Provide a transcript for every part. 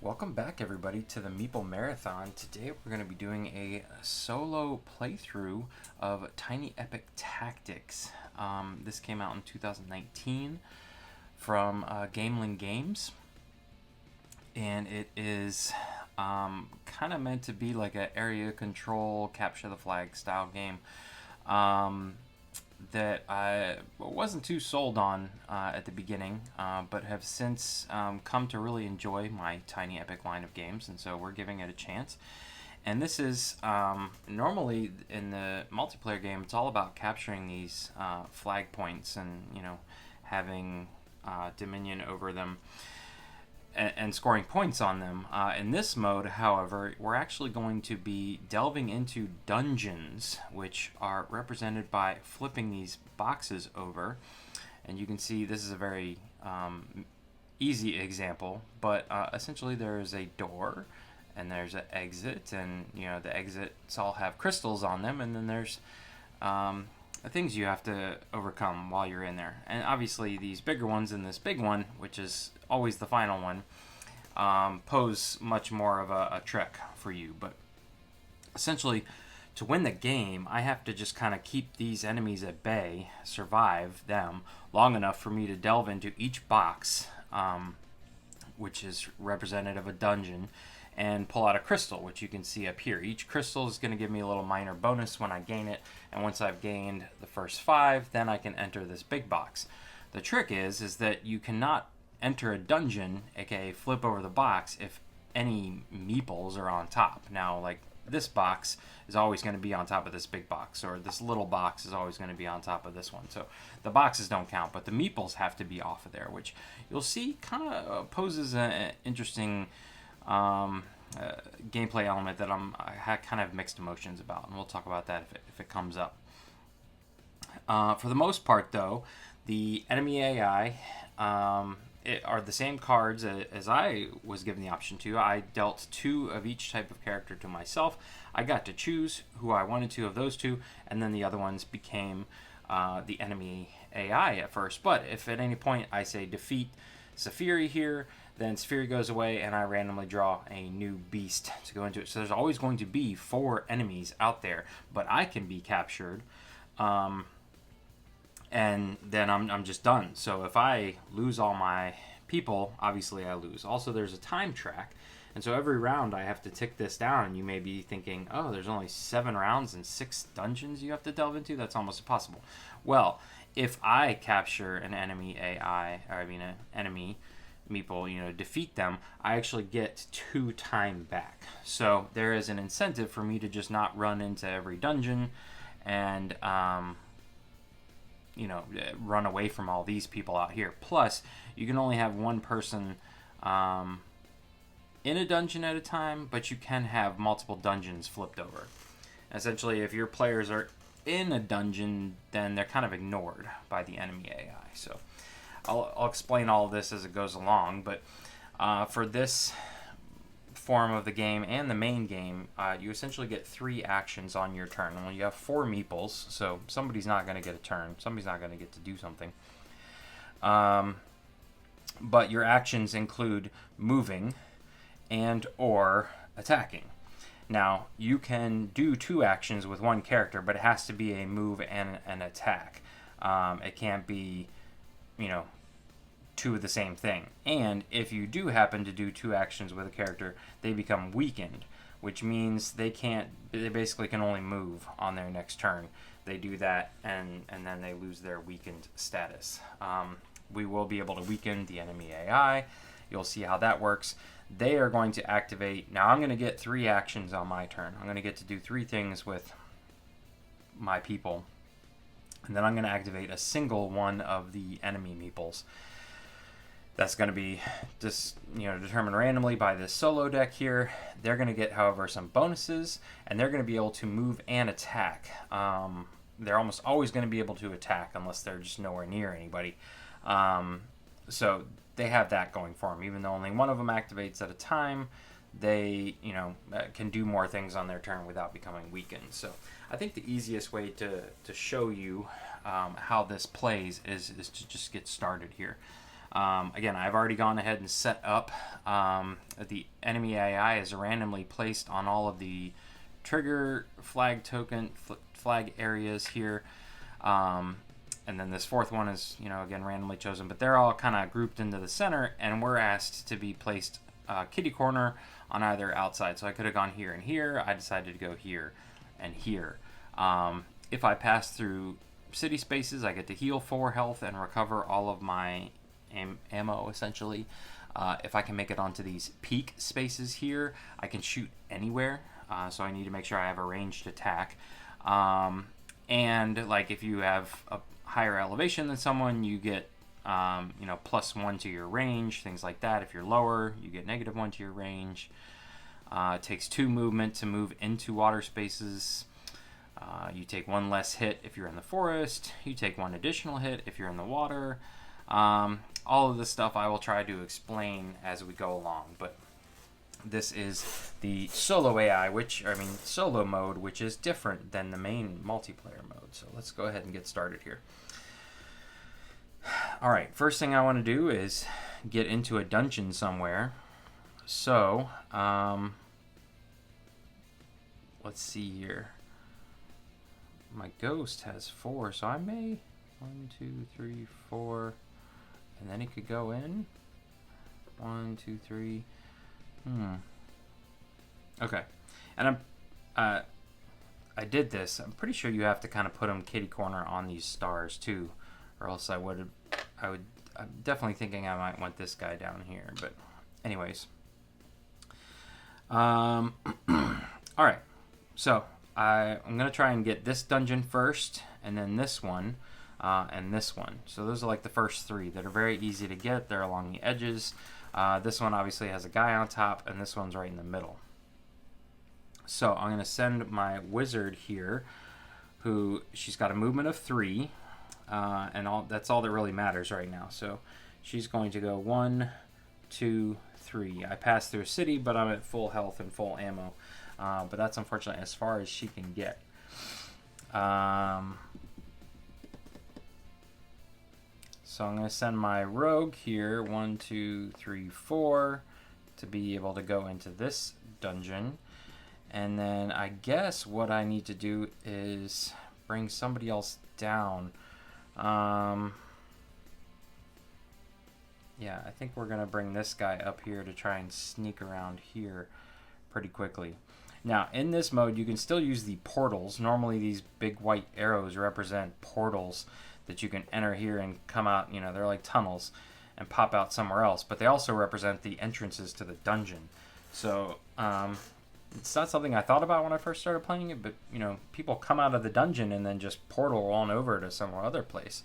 Welcome back, everybody, to the Meeple Marathon. Today we're going to be doing a solo playthrough of Tiny Epic Tactics. This came out in 2019 from Gamelin Games, and it is kind of meant to be like an area control, capture the flag style game. That I wasn't too sold on at the beginning, but have since come to really enjoy my Tiny Epic line of games, and so we're giving it a chance. And this is normally in the multiplayer game, it's all about capturing these flag points and having dominion over them and scoring points on them. In this mode, however, we're actually going to be delving into dungeons, which are represented by flipping these boxes over. And you can see this is a very easy example, but essentially there is a door and there's an exit, and the exits all have crystals on them, and then there's things you have to overcome while you're in there. And obviously these bigger ones and this big one, which is always the final one, pose much more of a trick for you. But essentially, to win the game, I have to just kind of keep these enemies at bay, survive them long enough for me to delve into each box, which is representative of a dungeon, and pull out a crystal, which you can see up here. Each crystal is going to give me a little minor bonus when I gain it, and once I've gained the first 5, then I can enter this big box. The trick is that you cannot enter a dungeon, aka flip over the box, if any meeples are on top. Now, like, this box is always going to be on top of this big box, or this little box is always going to be on top of this one. So the boxes don't count, but the meeples have to be off of there, which you'll see kind of poses an interesting gameplay element that I kind of have mixed emotions about, and we'll talk about that if it comes up. For the most part, though, the enemy AI are the same cards as I was given the option to. I dealt 2 of each type of character to myself. I got to choose who I wanted to of those 2, and then the other ones became the enemy AI at first. But if at any point I say defeat Saphiri here, then Saphiri goes away and I randomly draw a new beast to go into it. So there's always going to be 4 enemies out there, but I can be captured, and then I'm just done. So if I lose all my people, obviously I lose. Also, there's a time track, and so every round I have to tick this down, and you may be thinking, oh, there's only 7 rounds and 6 dungeons you have to delve into? That's almost impossible. Well, if I capture an enemy AI, or an enemy meeple, defeat them, I actually get 2 time back. So there is an incentive for me to just not run into every dungeon and run away from all these people out here. Plus, you can only have one person in a dungeon at a time, but you can have multiple dungeons flipped over. Essentially, if your players are in a dungeon, then they're kind of ignored by the enemy AI. So I'll explain all of this as it goes along, but for this form of the game and the main game, you essentially get 3 actions on your turn. Well, you have 4 meeples, so somebody's not going to get a turn. Somebody's not going to get to do something. But your actions include moving and or attacking. Now, you can do 2 actions with one character, but it has to be a move and an attack. It can't be, 2 of the same thing. And if you do happen to do 2 actions with a character, they become weakened, which means they basically can only move on their next turn. They do that, and then they lose their weakened status. We will be able to weaken the enemy AI. You'll see how that works. They are going to activate. Now, I'm going to get 3 actions on my turn. I'm going to get to do 3 things with my people, and then I'm going to activate a single one of the enemy meeples. That's going to be just determined randomly by this solo deck here. They're going to get, however, some bonuses, and they're going to be able to move and attack. They're almost always going to be able to attack unless they're just nowhere near anybody. So they have that going for them. Even though only one of them activates at a time, they can do more things on their turn without becoming weakened. So I think the easiest way to show you how this plays is to just get started here. Again, I've already gone ahead and set up the enemy AI is randomly placed on all of the trigger flag flag areas here. And then this fourth one is, again, randomly chosen. But they're all kind of grouped into the center, and we're asked to be placed kitty corner on either outside. So I could have gone here and here. I decided to go here and here. If I pass through city spaces, I get to heal 4 health and recover all of my ammo, essentially. If I can make it onto these peak spaces here, I can shoot anywhere. So I need to make sure I have a ranged attack. And like if you have a higher elevation than someone, you get +1 to your range, things like that. If you're lower, you get -1 to your range. It takes 2 movement to move into water spaces. You take 1 less hit if you're in the forest. You take 1 additional hit if you're in the water. All of this stuff I will try to explain as we go along, but this is the solo AI, solo mode, which is different than the main multiplayer mode. So let's go ahead and get started here. All right, first thing I want to do is get into a dungeon somewhere. So, let's see here. My ghost has 4, so I may 1, 2, 3, 4, and then he could go in. 1, 2, 3. Okay, and I did this. I'm pretty sure you have to kind of put them kitty corner on these stars too, or else I'm definitely thinking I might want this guy down here. But anyways, all right. So I'm gonna try and get this dungeon first, and then this one, and this one. So those are like the first 3 that are very easy to get. They're along the edges. This one obviously has a guy on top, and this one's right in the middle. So I'm going to send my wizard here, she's got a movement of 3, and that's all that really matters right now. So she's going to go 1, 2, 3. I passed through a city, but I'm at full health and full ammo. But that's unfortunately as far as she can get. So I'm going to send my rogue here, 1, 2, 3, 4, to be able to go into this dungeon. And then I guess what I need to do is bring somebody else down. Yeah, I think we're going to bring this guy up here to try and sneak around here pretty quickly. Now, in this mode, you can still use the portals. Normally, these big white arrows represent portals that you can enter here and come out, they're like tunnels, and pop out somewhere else. But they also represent the entrances to the dungeon. So, it's not something I thought about when I first started playing it, but, people come out of the dungeon and then just portal on over to some other place.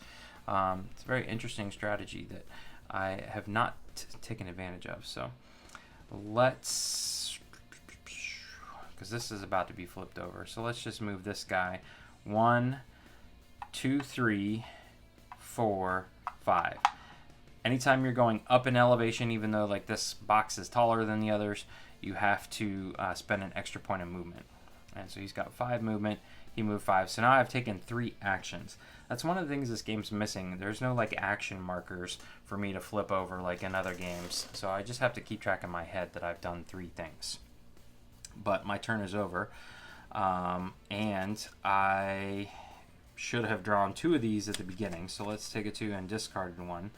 It's a very interesting strategy that I have not taken advantage of. So, let's, because this is about to be flipped over. So, let's just move this guy 1, 2, 3, 4, 5. Anytime you're going up in elevation, even though like this box is taller than the others, you have to spend an extra point of movement. And so he's got 5 movement. He moved 5. So now I've taken 3 actions. That's one of the things this game's missing. There's no like action markers for me to flip over like in other games. So I just have to keep track in my head that I've done 3 things. But my turn is over. And I should have drawn 2 of these at the beginning. So let's take a 2 and discarded 1.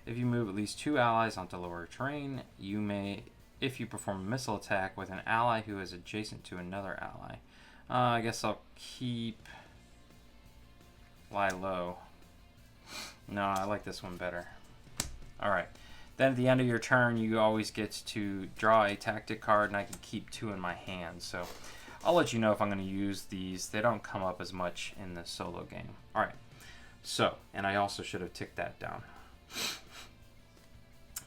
If you move at least 2 allies onto lower terrain, you may, if you perform a missile attack with an ally who is adjacent to another ally. I guess I'll keep lie low. No, I like this one better. Alright. Then at the end of your turn, you always get to draw a tactic card, and I can keep 2 in my hand. So I'll let you know if I'm going to use these. They don't come up as much in the solo game. Alright. So, and I also should have ticked that down.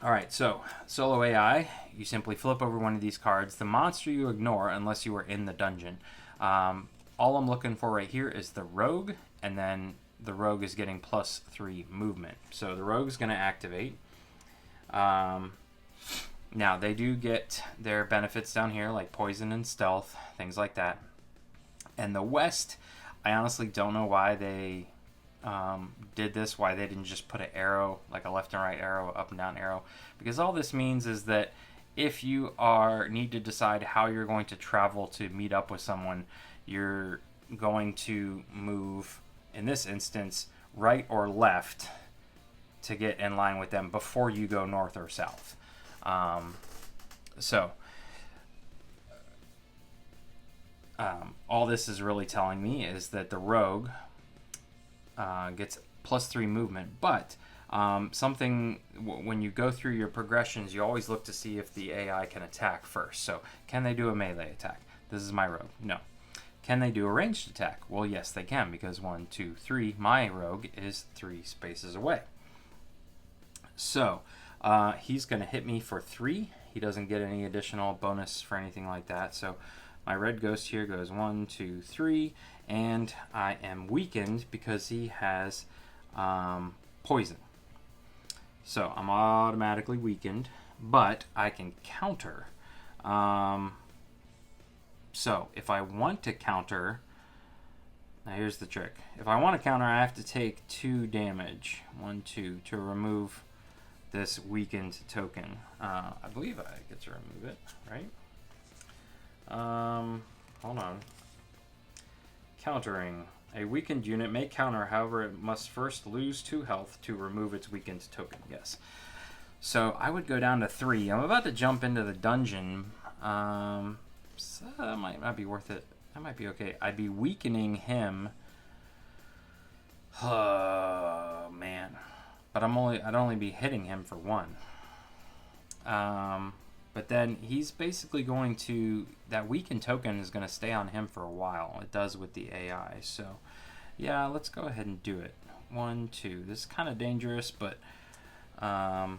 Alright, so solo AI, you simply flip over one of these cards. The monster you ignore unless you are in the dungeon. All I'm looking for right here is the rogue, and then the rogue is getting +3 movement. So the rogue is going to activate. Now, they do get their benefits down here, like poison and stealth, things like that. And the West, I honestly don't know why they did this, why they didn't just put an arrow, like a left and right arrow, up and down arrow. Because all this means is that if you need to decide how you're going to travel to meet up with someone, you're going to move, in this instance, right or left to get in line with them before you go north or south. All this is really telling me is that the rogue gets +3 movement, but when you go through your progressions, you always look to see if the AI can attack first. So can they do a melee attack? This is my rogue. No. Can they do a ranged attack? Well, yes, they can, because 1, 2, 3, my rogue is 3 spaces away. So he's going to hit me for 3. He doesn't get any additional bonus for anything like that. So my red ghost here goes 1, 2, 3, and I am weakened because he has poison. So I'm automatically weakened, but I can counter. So if I want to counter, now here's the trick. If I want to counter, I have to take 2 damage, 1, 2, to remove this weakened token. I believe I get to remove it, right? Hold on. Countering. A weakened unit may counter, however, it must first lose 2 health to remove its weakened token. Yes. So I would go down to 3. I'm about to jump into the dungeon. So that might not be worth it. That might be okay. I'd be weakening him. Oh, man. But I'd only be hitting him for 1. But then he's basically going to, that weakened token is going to stay on him for a while. It does with the AI. So yeah, let's go ahead and do it. 1, 2. This is kind of dangerous, but I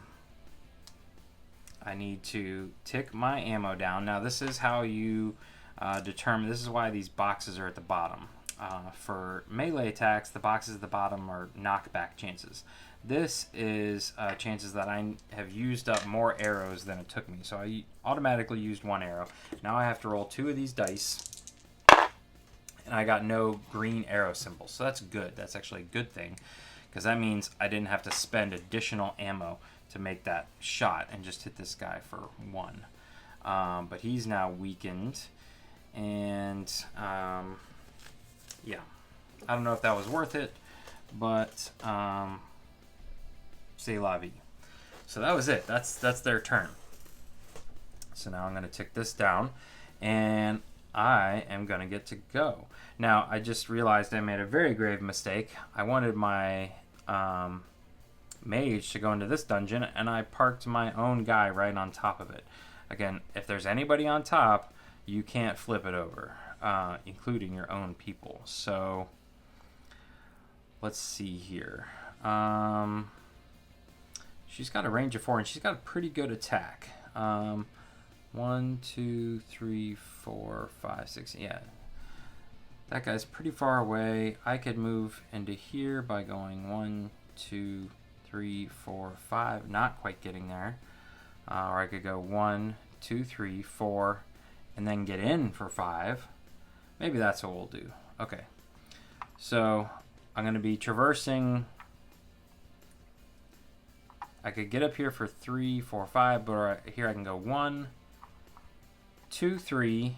need to tick my ammo down. Now this is how you determine, this is why these boxes are at the bottom. For melee attacks, the boxes at the bottom are knockback chances. This is chances that I have used up more arrows than it took me. So I automatically used 1 arrow. Now I have to roll 2 of these dice. And I got no green arrow symbols. So that's good. That's actually a good thing. Because that means I didn't have to spend additional ammo to make that shot and just hit this guy for 1. But he's now weakened. And yeah. I don't know if that was worth it. But c'est la vie. So that was it. That's their turn. So now I'm going to tick this down, and I am going to get to go. Now I just realized I made a very grave mistake. I wanted my mage to go into this dungeon, and I parked my own guy right on top of it. Again, if there's anybody on top, you can't flip it over, including your own people. So let's see here. She's got a range of 4, and she's got a pretty good attack. 1, 2, 3, 4, 5, 6. Yeah, that guy's pretty far away. I could move into here by going 1, 2, 3, 4, 5. Not quite getting there. Or I could go 1, 2, 3, 4, and then get in for 5. Maybe that's what we'll do. Okay. So I'm going to be traversing. I could get up here for 3, 4, 5, but here I can go 1, 2, 3,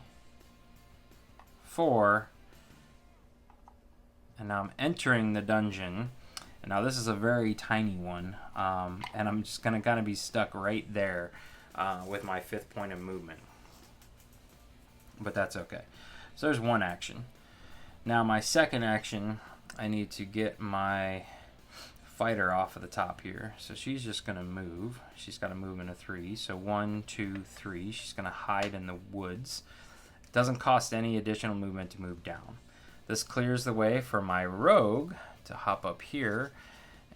4, and now I'm entering the dungeon. And now this is a very tiny one, and I'm just gonna kind of be stuck right there with my 5th point of movement. But that's okay. So there's 1 action. Now my 2nd action, I need to get my fighter off of the top here. So she's just going to move. She's got a movement of 3. So 1, 2, 3. She's going to hide in the woods. It doesn't cost any additional movement to move down. This clears the way for my rogue to hop up here.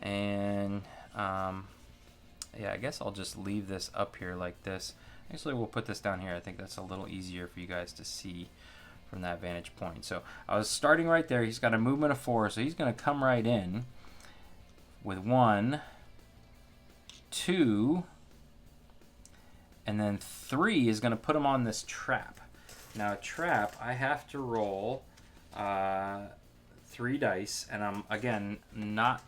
And yeah, I guess I'll just leave this up here like this. Actually, we'll put this down here. I think that's a little easier for you guys to see from that vantage point. So I was starting right there. He's got a movement of 4, so he's going to come right in with 1, 2, and then 3 is going to put him on this trap. Now a trap, I have to roll 3 dice, and I'm, again, not...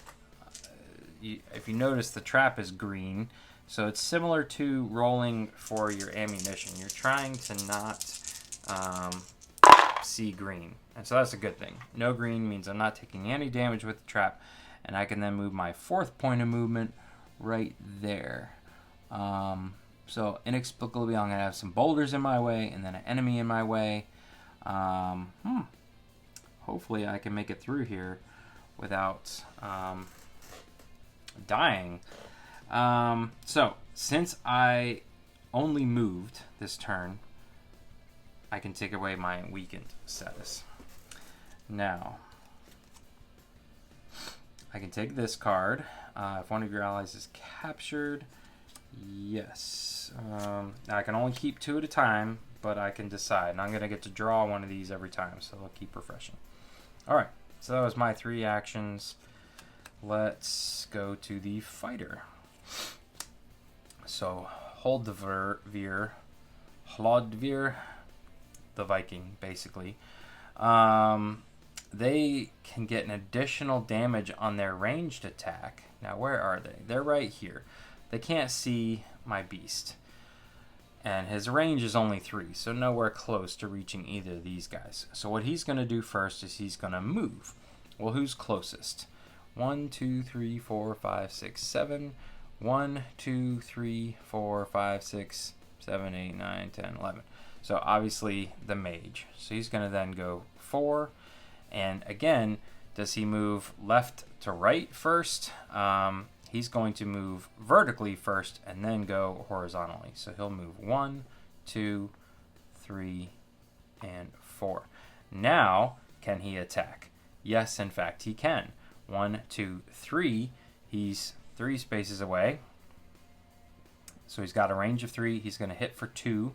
if you notice, the trap is green, so it's similar to rolling for your ammunition. You're trying to not see green, and so that's a good thing. No green means I'm not taking any damage with the trap, and I can then move my 4th point of movement right there. So inexplicably, I'm going to have some boulders in my way, and then an enemy in my way. Hopefully I can make it through here without dying. So since I only moved this turn, I can take away my weakened status. Now, I can take this card. If one of your allies is captured, yes. I can only keep 2 at a time, but I can decide. And I'm going to get to draw one of these every time, so I'll keep refreshing. Alright, so that was my 3 actions. Let's go to the fighter. So, Hlodvir, the Viking, basically. They can get an additional damage on their ranged attack. Now, where are they? They're right here. They can't see my beast. And his range is only 3, so nowhere close to reaching either of these guys. So what he's going to do first is he's going to move. Well, who's closest? 1, 2, 3, 4, 5, 6, 7. 1, 2, 3, 4, 5, 6, 7, 8, 9, 10, 11. So obviously the mage. So he's going to then go 4. And again, does he move left to right first? He's going to move vertically first and then go horizontally. So he'll move 1, 2, 3, and 4. Now, can he attack? Yes, in fact, he can. 1, 2, 3. He's 3 spaces away. So he's got a range of 3. He's going to hit for 2.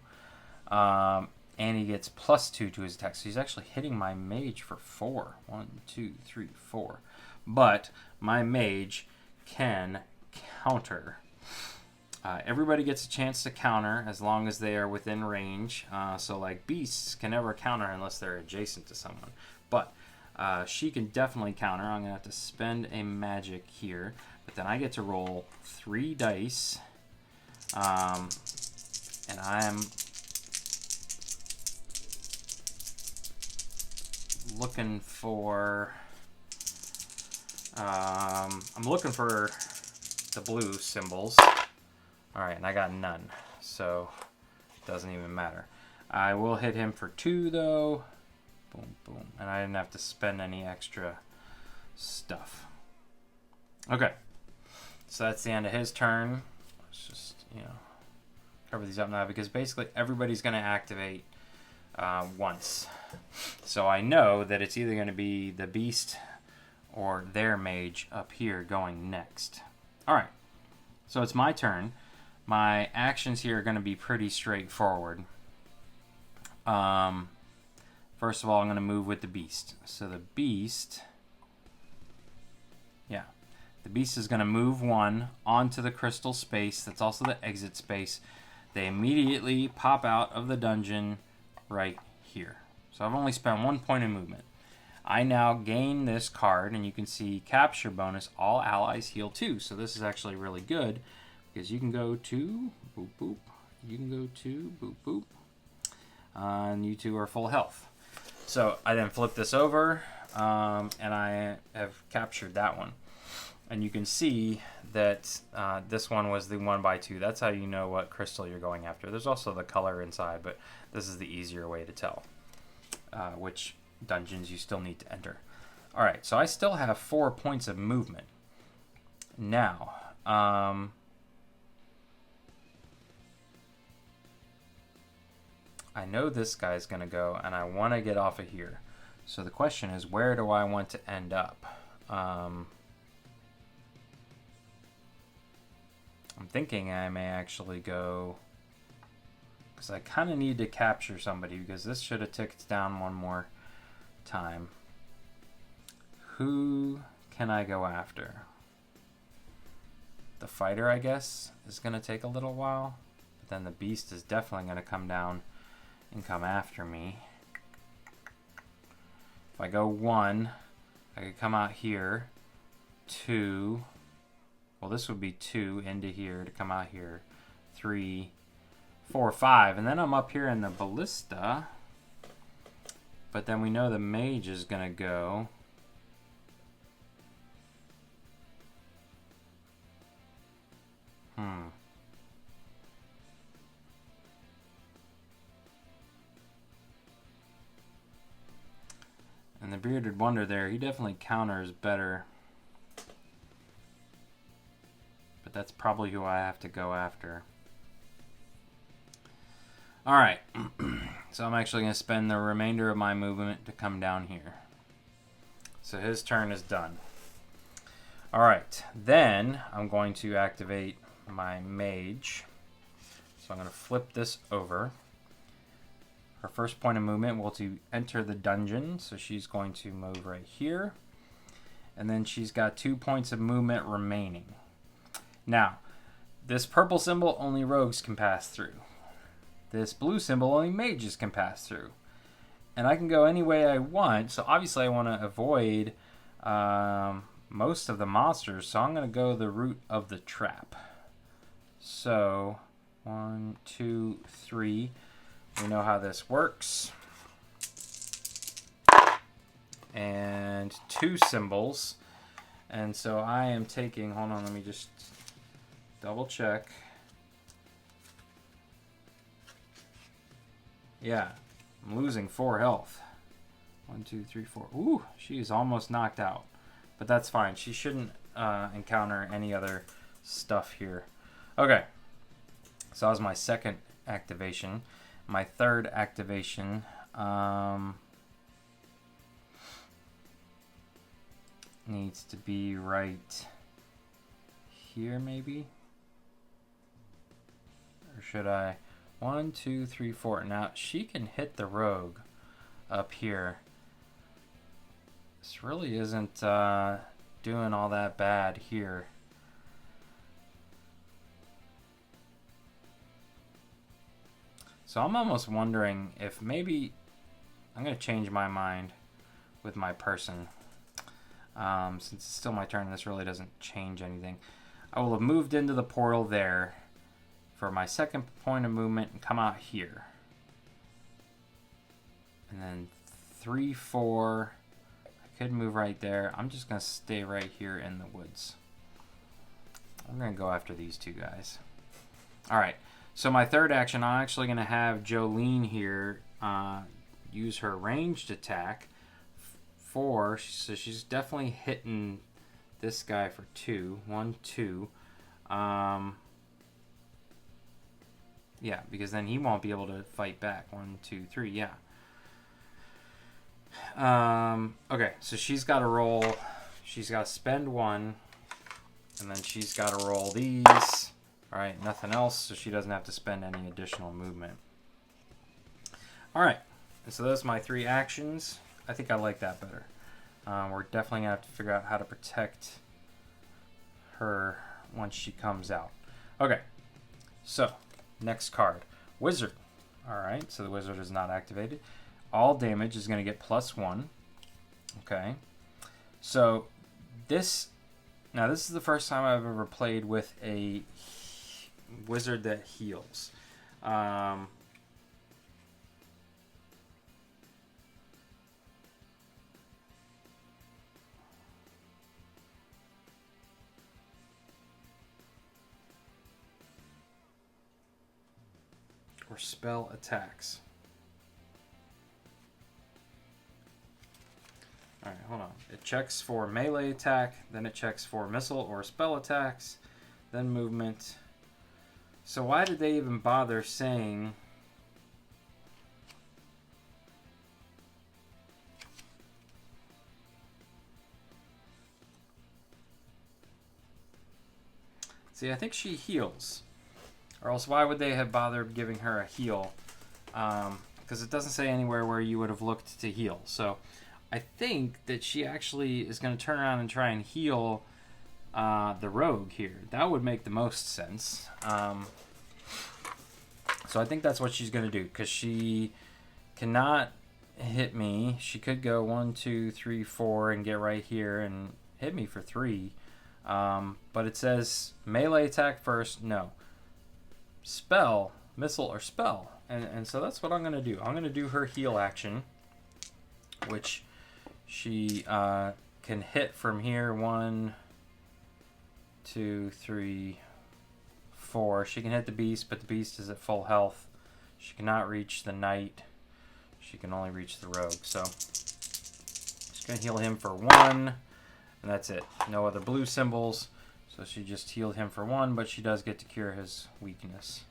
And he gets +2 to his attack. So he's actually hitting my mage for 4. 1, 2, 3, 4. But my mage can counter. Everybody gets a chance to counter as long as they are within range. So like beasts can never counter unless they're adjacent to someone. But she can definitely counter. I'm going to have to spend a magic here. But then I get to roll 3 dice. And I'm looking for... I'm looking for the blue symbols. Alright, and I got none, so it doesn't even matter. I will hit him for 2, though. Boom, boom. And I didn't have to spend any extra stuff. Okay. So that's the end of his turn. Let's just, cover these up now, because basically everybody's going to activate once. So I know that it's either going to be the beast or their mage up here going next. Alright, so it's my turn. My actions here are going to be pretty straightforward. First of all, I'm going to move with the beast. So the beast... the beast is going to move 1 onto the crystal space. That's also the exit space. They immediately pop out of the dungeon right here. So I've only spent 1 point of movement. I now gain this card, and you can see capture bonus, all allies heal 2. So this is actually really good, because you can go 2, boop, boop. You can go 2, boop, boop. And you 2 are full health. So I then flip this over, and I have captured that one. And you can see that this one was the 1x2. That's how you know what crystal you're going after. There's also the color inside, but this is the easier way to tell which dungeons you still need to enter. Alright, so I still have 4 points of movement. Now, I know this guy's going to go, and I want to get off of here. So the question is, where do I want to end up? I'm thinking I may actually go... because I kind of need to capture somebody, because this should have ticked down 1 more time. Who can I go after? The fighter, I guess, is going to take a little while. But then the beast is definitely going to come down and come after me. If I go 1, I could come out here, 2. Well, this would be 2 into here to come out here. 3, 4, 5. And then I'm up here in the ballista. But then we know the mage is going to go. And the Bearded Wonder there, he definitely counters better. But that's probably who I have to go after. Alright, so I'm actually going to spend the remainder of my movement to come down here. So his turn is done. Alright, then I'm going to activate my mage. So I'm going to flip this over. Her first point of movement will to enter the dungeon, so she's going to move right here. And then she's got 2 points of movement remaining. Now, this purple symbol only rogues can pass through. This blue symbol only mages can pass through. And I can go any way I want, so obviously I want to avoid most of the monsters, so I'm going to go the route of the trap. So, 1, 2, 3. We know how this works. And 2 symbols. And so I am taking, hold on, let me just double check. Yeah, I'm losing 4 health. 1, 2, 3, 4. Ooh, she's almost knocked out. But that's fine. She shouldn't encounter any other stuff here. Okay. So that was my second activation. My third activation, needs to be right here, maybe? Or should I? 1, 2, 3, 4. Now, she can hit the rogue up here. This really isn't doing all that bad here. So I'm almost wondering if maybe I'm going to change my mind with my person. Since it's still my turn, this really doesn't change anything. I will have moved into the portal there for my second point of movement and come out here. And then 3, 4. I could move right there. I'm just going to stay right here in the woods. I'm going to go after these 2 guys. Alright. So my third action, I'm actually going to have Jolene here use her ranged attack for, so she's definitely hitting this guy for 2. 1, 2. Yeah, because then he won't be able to fight back. 1, 2, 3, yeah. Okay, so she's got to roll, she's got to spend 1, and then she's got to roll these. Alright, nothing else, so she doesn't have to spend any additional movement. Alright, so those are my 3 actions. I think I like that better. We're definitely going to have to figure out how to protect her once she comes out. Okay, so next card. Wizard. Alright, so the wizard is not activated. All damage is going to get +1. Okay, so this, now this is the first time I've ever played with a wizard that heals. Or spell attacks. Alright, hold on. It checks for melee attack, then it checks for missile or spell attacks, then movement. So why did they even bother saying see, I think she heals. Or else why would they have bothered giving her a heal? Because it doesn't say anywhere where you would have looked to heal. So I think that she actually is going to turn around and try and heal the rogue here. That would make the most sense. So I think that's what she's going to do, because she cannot hit me. She could go 1, 2, 3, 4 and get right here and hit me for 3. But it says melee attack first. No. Spell, missile, or spell. And so that's what I'm going to do. I'm going to do her heal action, which she can hit from here. 1, 2, 3, 4. She can hit the beast, but the beast is at full health. She cannot reach the knight. She can only reach the rogue. So she's going to heal him for 1, and that's it. No other blue symbols. So she just healed him for 1, but she does get to cure his weakness.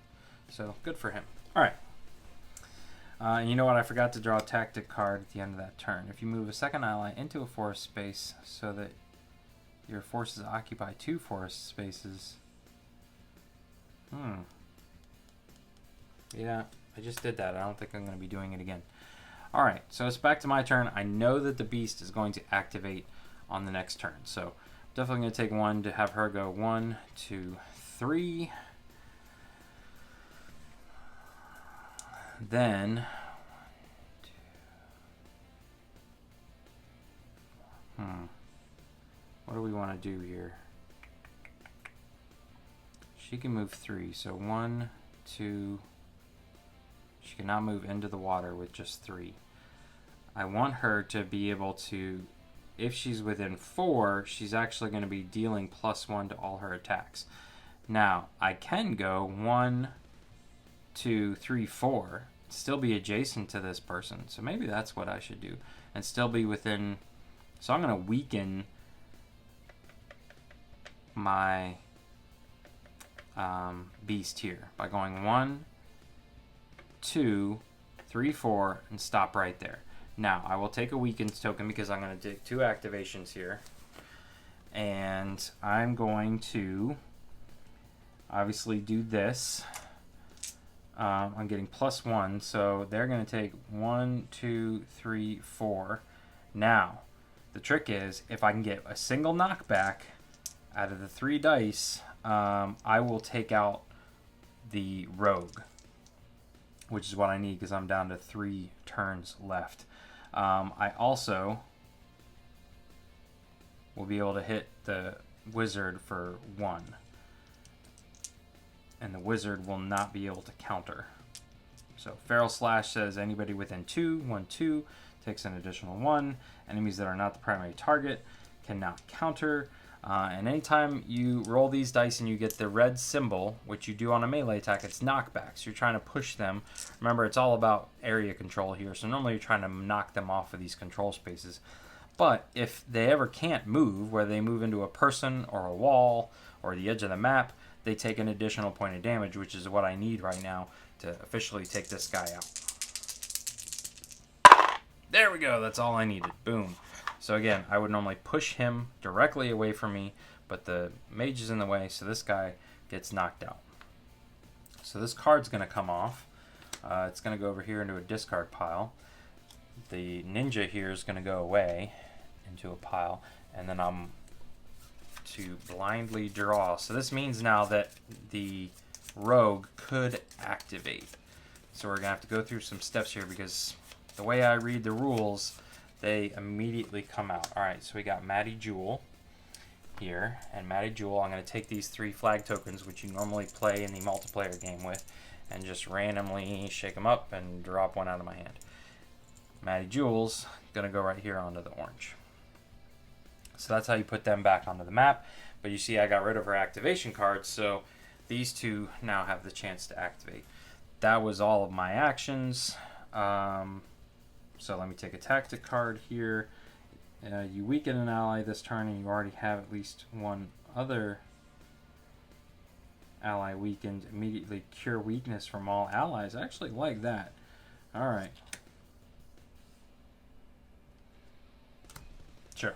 So good for him. All right. You know what? I forgot to draw a tactic card at the end of that turn. If you move a second ally into a forest space so that your forces occupy 2 forest spaces. Yeah, I just did that. I don't think I'm going to be doing it again. All right, so it's back to my turn. I know that the beast is going to activate on the next turn. So definitely going to take 1 to have her go 1, 2, 3. Then, what do we want to do here? She can move 3, so 1, 2. She cannot move into the water with just 3. I want her to be able to, if she's within 4, she's actually going to be dealing +1 to all her attacks. Now, I can go 1, 2, 3, 4, still be adjacent to this person. So maybe that's what I should do, and still be within. So I'm going to weaken my beast here by going 1, 2, 3, 4, and stop right there. Now I will take a weakened token because I'm going to take 2 activations here, and I'm going to obviously do this. I'm getting +1, so they're going to take 1, 2, 3, 4. Now, the trick is, if I can get a single knockback out of the 3 dice, I will take out the rogue, which is what I need because I'm down to 3 turns left. I also will be able to hit the wizard for 1. And the wizard will not be able to counter. So Feral Slash says anybody within 2, 1, 2 takes an additional 1. Enemies that are not the primary target cannot counter. And anytime you roll these dice and you get the red symbol, which you do on a melee attack, it's knockbacks. You're trying to push them. Remember, it's all about area control here. So normally you're trying to knock them off of these control spaces. But if they ever can't move, whether they move into a person or a wall or the edge of the map, they take an additional point of damage, which is what I need right now to officially take this guy out. There we go. That's all I needed. Boom. So again, I would normally push him directly away from me, but the mage is in the way, so this guy gets knocked out. So this card's going to come off. It's going to go over here into a discard pile. The ninja here is going to go away into a pile, and then I'm to blindly draw. So this means now that the rogue could activate. So we're going to have to go through some steps here because the way I read the rules, they immediately come out. Alright, so we got Maddie Jewel here, and Maddie Jewel, I'm going to take these 3 flag tokens, which you normally play in the multiplayer game with, and just randomly shake them up and drop one out of my hand. Maddie Jewel's going to go right here onto the orange. So that's how you put them back onto the map. But you see I got rid of her activation cards, so these 2 now have the chance to activate. That was all of my actions. So let me take a tactic card here. You weaken an ally this turn, and you already have at least one other ally weakened. Immediately cure weakness from all allies. I actually like that. Alright. Sure.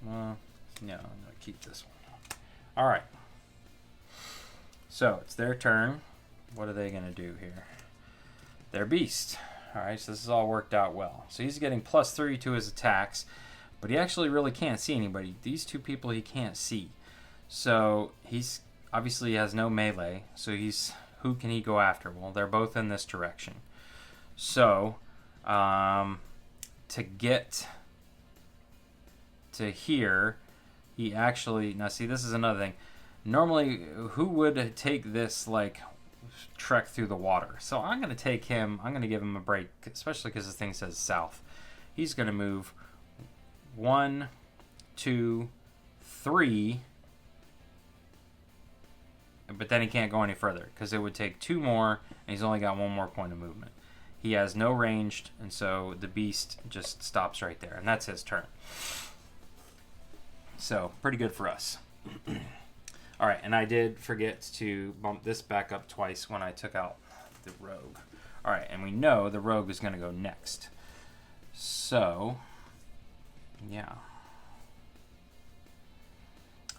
No, I'm going to keep this one. Alright. So, it's their turn. What are they going to do here? They're beast. Alright, so this is all worked out well. So he's getting +3 to his attacks, but he actually really can't see anybody. These 2 people he can't see. So he's obviously has no melee, so who can he go after? Well, they're both in this direction. So, to get to here, he actually... Now, see, this is another thing. Normally, who would take this, like, trek through the water? So I'm going to take him. I'm going to give him a break, especially because this thing says south. He's going to move 1, 2, 3... But then he can't go any further because it would take 2 more, and he's only got 1 more point of movement. He has no ranged, and so the beast just stops right there, and that's his turn. So, pretty good for us. All right, and I did forget to bump this back up twice when I took out the rogue. All right, and we know the rogue is going to go next. So, yeah.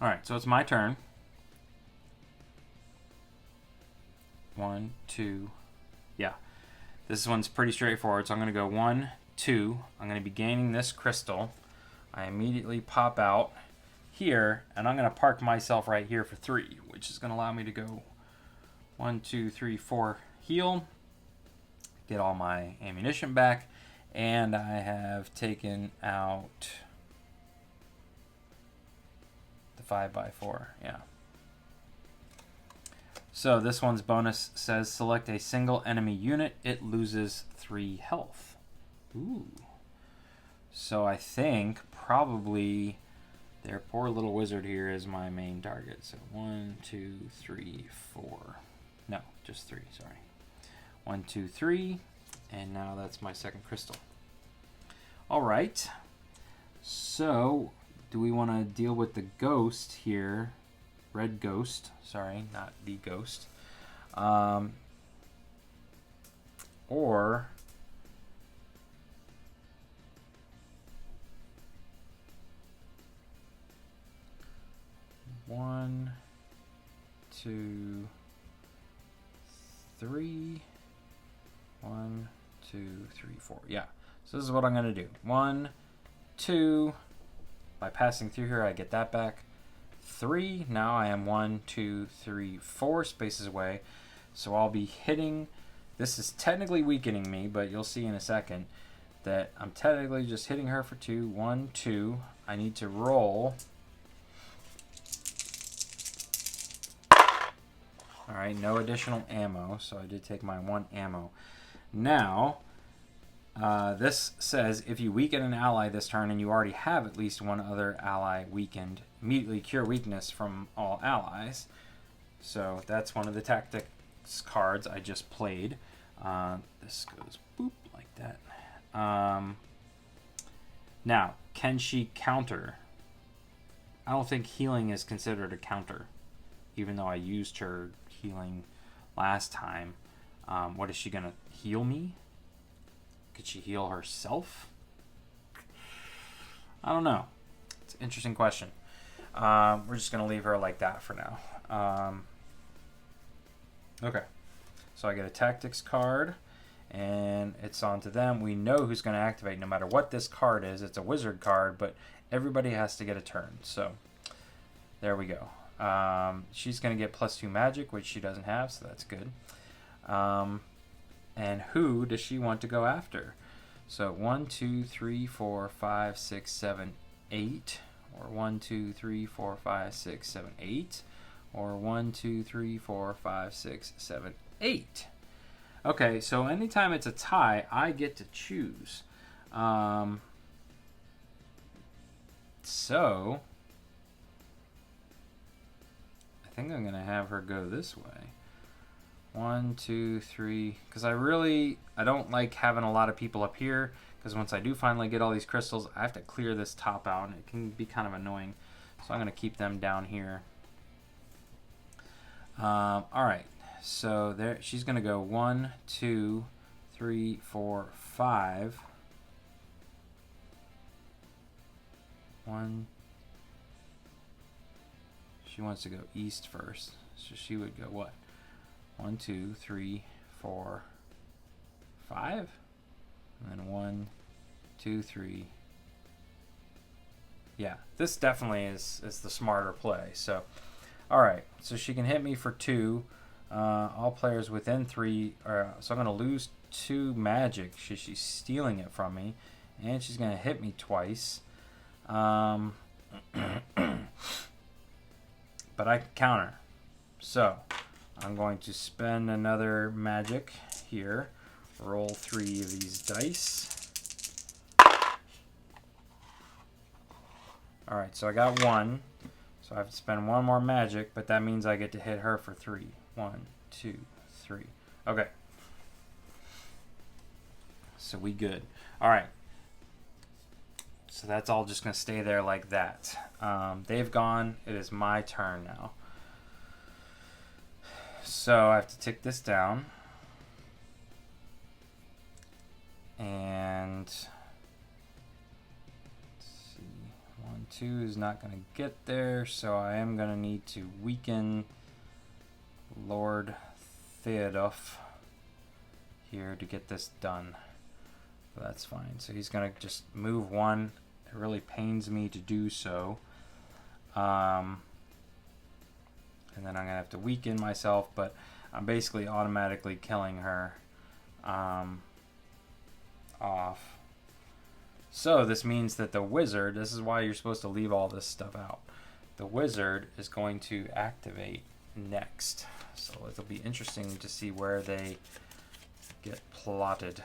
All right, so it's my turn. 1, 2, yeah. This one's pretty straightforward, so I'm going to go 1, 2. I'm going to be gaining this crystal. I immediately pop out here, and I'm going to park myself right here for 3, which is going to allow me to go 1, 2, 3, 4, heal, get all my ammunition back, and I have taken out the 5x4, yeah. So this one's bonus says select a single enemy unit. It loses 3 health. Ooh. So I think probably their poor little wizard here is my main target. So 1, 2, 3, 4. No, just 3, sorry. 1, 2, 3. And now that's my second crystal. All right. So do we want to deal with the ghost here? Red ghost, sorry, not the ghost. Or one, 2, 3. 1, 2, 3, 4. Yeah. So this is what I'm going to do. 1, 2. By passing through here, I get that back. 3. Now I am 1, 2, 3, 4 spaces away. So I'll be hitting. This is technically weakening me, but you'll see in a second that I'm technically just hitting her for 2. 1, 2. I need to roll. Alright, no additional ammo, so I did take my 1 ammo. Now, this says if you weaken an ally this turn and you already have at least 1 other ally weakened, immediately cure weakness from all allies. So that's one of the tactics cards I just played. This goes boop like that. Now, can she counter? I don't think healing is considered a counter, even though I used her healing last time. What is she going to heal me? Could she heal herself? I don't know. It's an interesting question. We're just going to leave her like that for now. Okay. So I get a tactics card, and it's on to them. We know who's going to activate no matter what this card is. It's a wizard card, but everybody has to get a turn. So there we go. She's going to get +2 magic, which she doesn't have, so that's good. And who does she want to go after? So 1, 2, 3, 4, 5, 6, 7, 8. Or 1, 2, 3, 4, 5, 6, 7, 8. Or 1, 2, 3, 4, 5, 6, 7, 8. Okay, so anytime it's a tie, I get to choose. So I think I'm going to have her go this way. 1, 2, 3, because I don't like having a lot of people up here, because once I do finally get all these crystals, I have to clear this top out, and it can be kind of annoying. So I'm going to keep them down here. All right, so there she's going to go 1, 2, 3, 4, 5. 1. She wants to go east first, so she would go what? 1, 2, 3, 4, 5, and then 1, 2, 3. Yeah, this definitely is the smarter play. So, all right, so she can hit me for 2. All players within 3 are. So I'm going to lose 2 magic. She's stealing it from me. And she's going to hit me twice. But I can counter. So, I'm going to spend another magic here. Roll 3 of these dice. Alright, so I got 1. So I have to spend 1 more magic, but that means I get to hit her for 3. 1, 2, 3. Okay. So we good. Alright. So that's all just going to stay there like that. They've gone. It is my turn now. So I have to tick this down. And let's see. 1, 2 is not going to get there. So I am going to need to weaken Lord Theodof here to get this done. But that's fine. So he's going to just move 1. It really pains me to do so. And then I'm going to have to weaken myself, but I'm basically automatically killing her off. So this means that the wizard, this is why you're supposed to leave all this stuff out. The wizard is going to activate next. So it'll be interesting to see where they get plotted.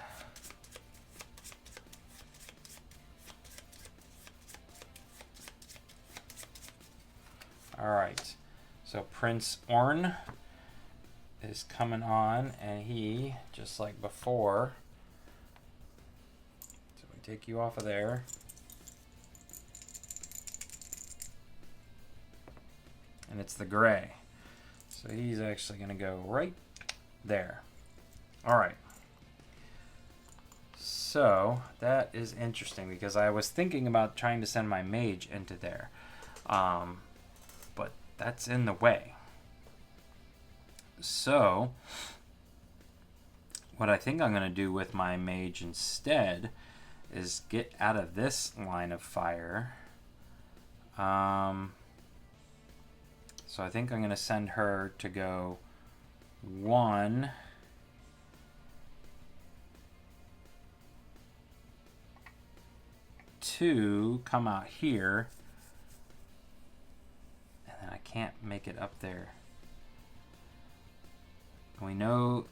Alright, so Prince Orn is coming on, and he, just like before, so we take you off of there. And it's the gray. So he's actually going to go right there. Alright. So that is interesting because I was thinking about trying to send my mage into there. But that's in the way. So what I think I'm going to do with my mage instead is get out of this line of fire. So I think I'm going to send her to go 1, 2, come out here. I can't make it up there. We know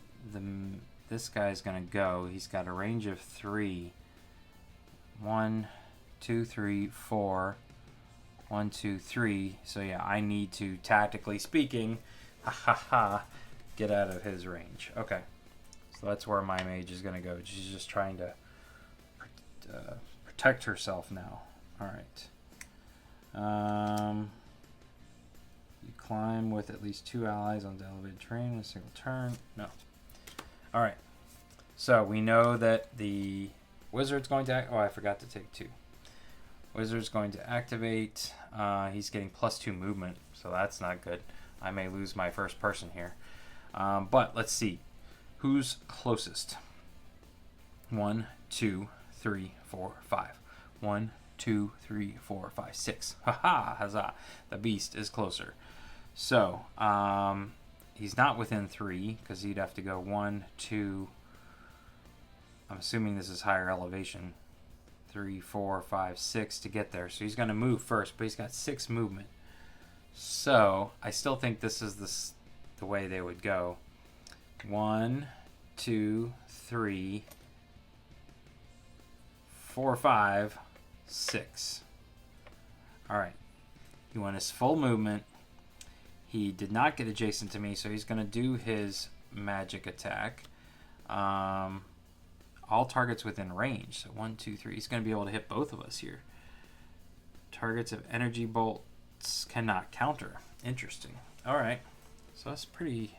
this guy's gonna go. He's got a range of 3. 1, 2, 3, 4. 1, 2, 3. So yeah, I need to, tactically speaking, get out of his range. Okay, so that's where my mage is gonna go. She's just trying to protect herself now. All right. You climb with at least 2 allies on the elevated terrain in a single turn. No. Alright. So we know that the wizard's going to oh, I forgot to take 2. Wizard's going to activate. He's getting +2 movement, so that's not good. I may lose my first person here. But let's see. Who's closest? 1, 2, 3, 4, 5. 1, 2, 3, 4, 5, 6. Haha, huzzah. The beast is closer. So, he's not within 3, because he'd have to go 1, 2, I'm assuming this is higher elevation, 3, 4, 5, 6 to get there. So he's going to move first, but he's got 6 movement. So, I still think this is the way they would go. 1, 2, 3, 4, 5, 6. Alright. He went his full movement. He did not get adjacent to me, so he's going to do his magic attack. All targets within range. So 1, 2, 3. He's going to be able to hit both of us here. Targets of energy bolts cannot counter. Interesting. Alright. So that's pretty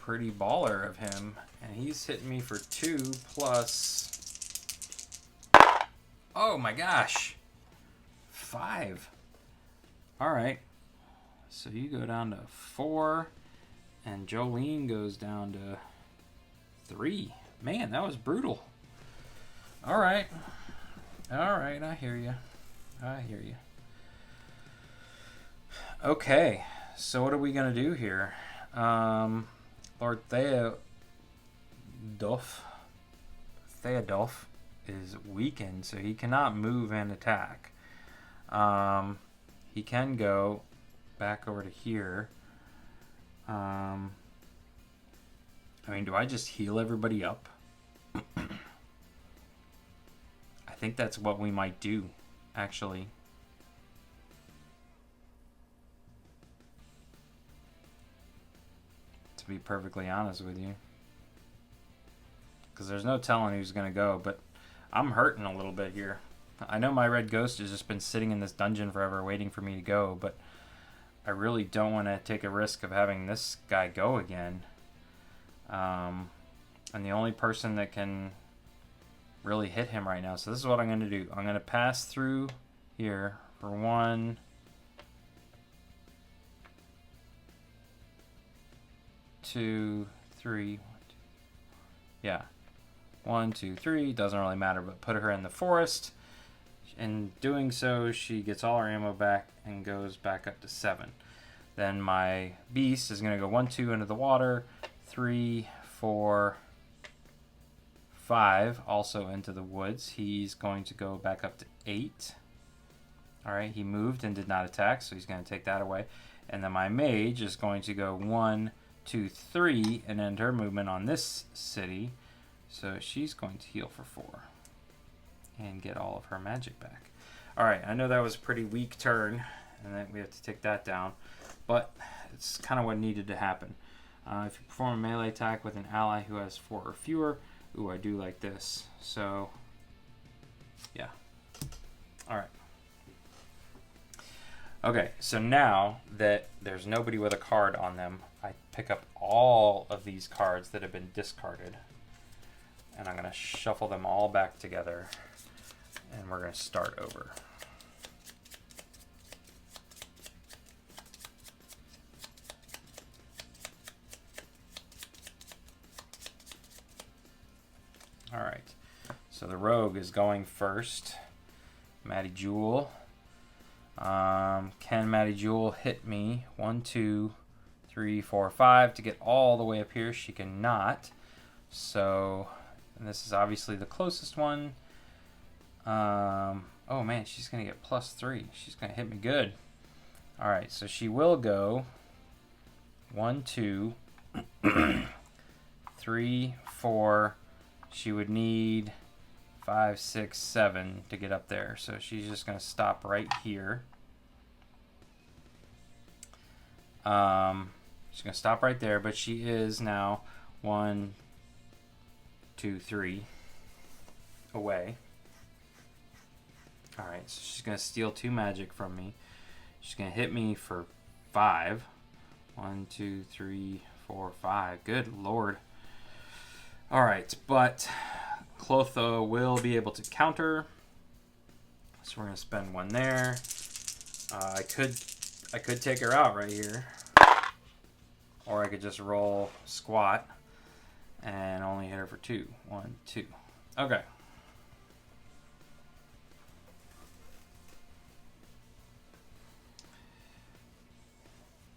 baller of him. And he's hitting me for 2 plus... Oh my gosh. 5. Alright. So you go down to 4. And Jolene goes down to 3. Man, that was brutal. Alright. Alright, I hear you. I hear you. Okay. So what are we going to do here? Lord Theo Theodulf is weakened, so he cannot move and attack. He can go back over to here. I mean, do I just heal everybody up? I think that's what we might do, actually. To be perfectly honest with you. Because there's no telling who's going to go, but I'm hurting a little bit here. I know my red ghost has just been sitting in this dungeon forever waiting for me to go, but I really don't want to take a risk of having this guy go again. And the only person that can really hit him right now. So this is what I'm going to do. I'm going to pass through here for 1, 2, 3. Yeah. 1, 2, 3. Doesn't really matter, but put her in the forest. In doing so, she gets all her ammo back and goes back up to 7. Then my beast is going to go 1, 2 into the water. 3, 4, 5 also into the woods. He's going to go back up to 8. Alright, he moved and did not attack, so he's going to take that away. And then my mage is going to go 1, 2, 3 and end her movement on this city. So she's going to heal for 4 and get all of her magic back. Alright, I know that was a pretty weak turn, and then we have to take that down, but it's kind of what needed to happen. If you perform a melee attack with an ally who has 4 or fewer, ooh, I do like this. So, yeah. Alright. Okay, so now that there's nobody with a card on them, I pick up all of these cards that have been discarded, and I'm going to shuffle them all back together, and we're going to start over. All right, so the rogue is going first. Maddie Jewel. Can Maddie Jewel hit me? 1, 2, 3, 4, 5 to get all the way up here. She cannot. So, and this is obviously the closest one. Oh man, she's gonna get +3. She's gonna hit me good. All right, so she will go 1, 2, 3, 4. She would need 5, 6, 7 to get up there. So she's just going to stop right here. She's going to stop right there, but she is now 1, 2, 3 away. All right, so she's going to steal 2 magic from me. She's going to hit me for 5. 1, 2, 3, 4, 5. Good Lord. All right, but Clotho will be able to counter. So we're going to spend 1 there. I could take her out right here. Or I could just roll squat and only hit her for 2. 1, 2. Okay.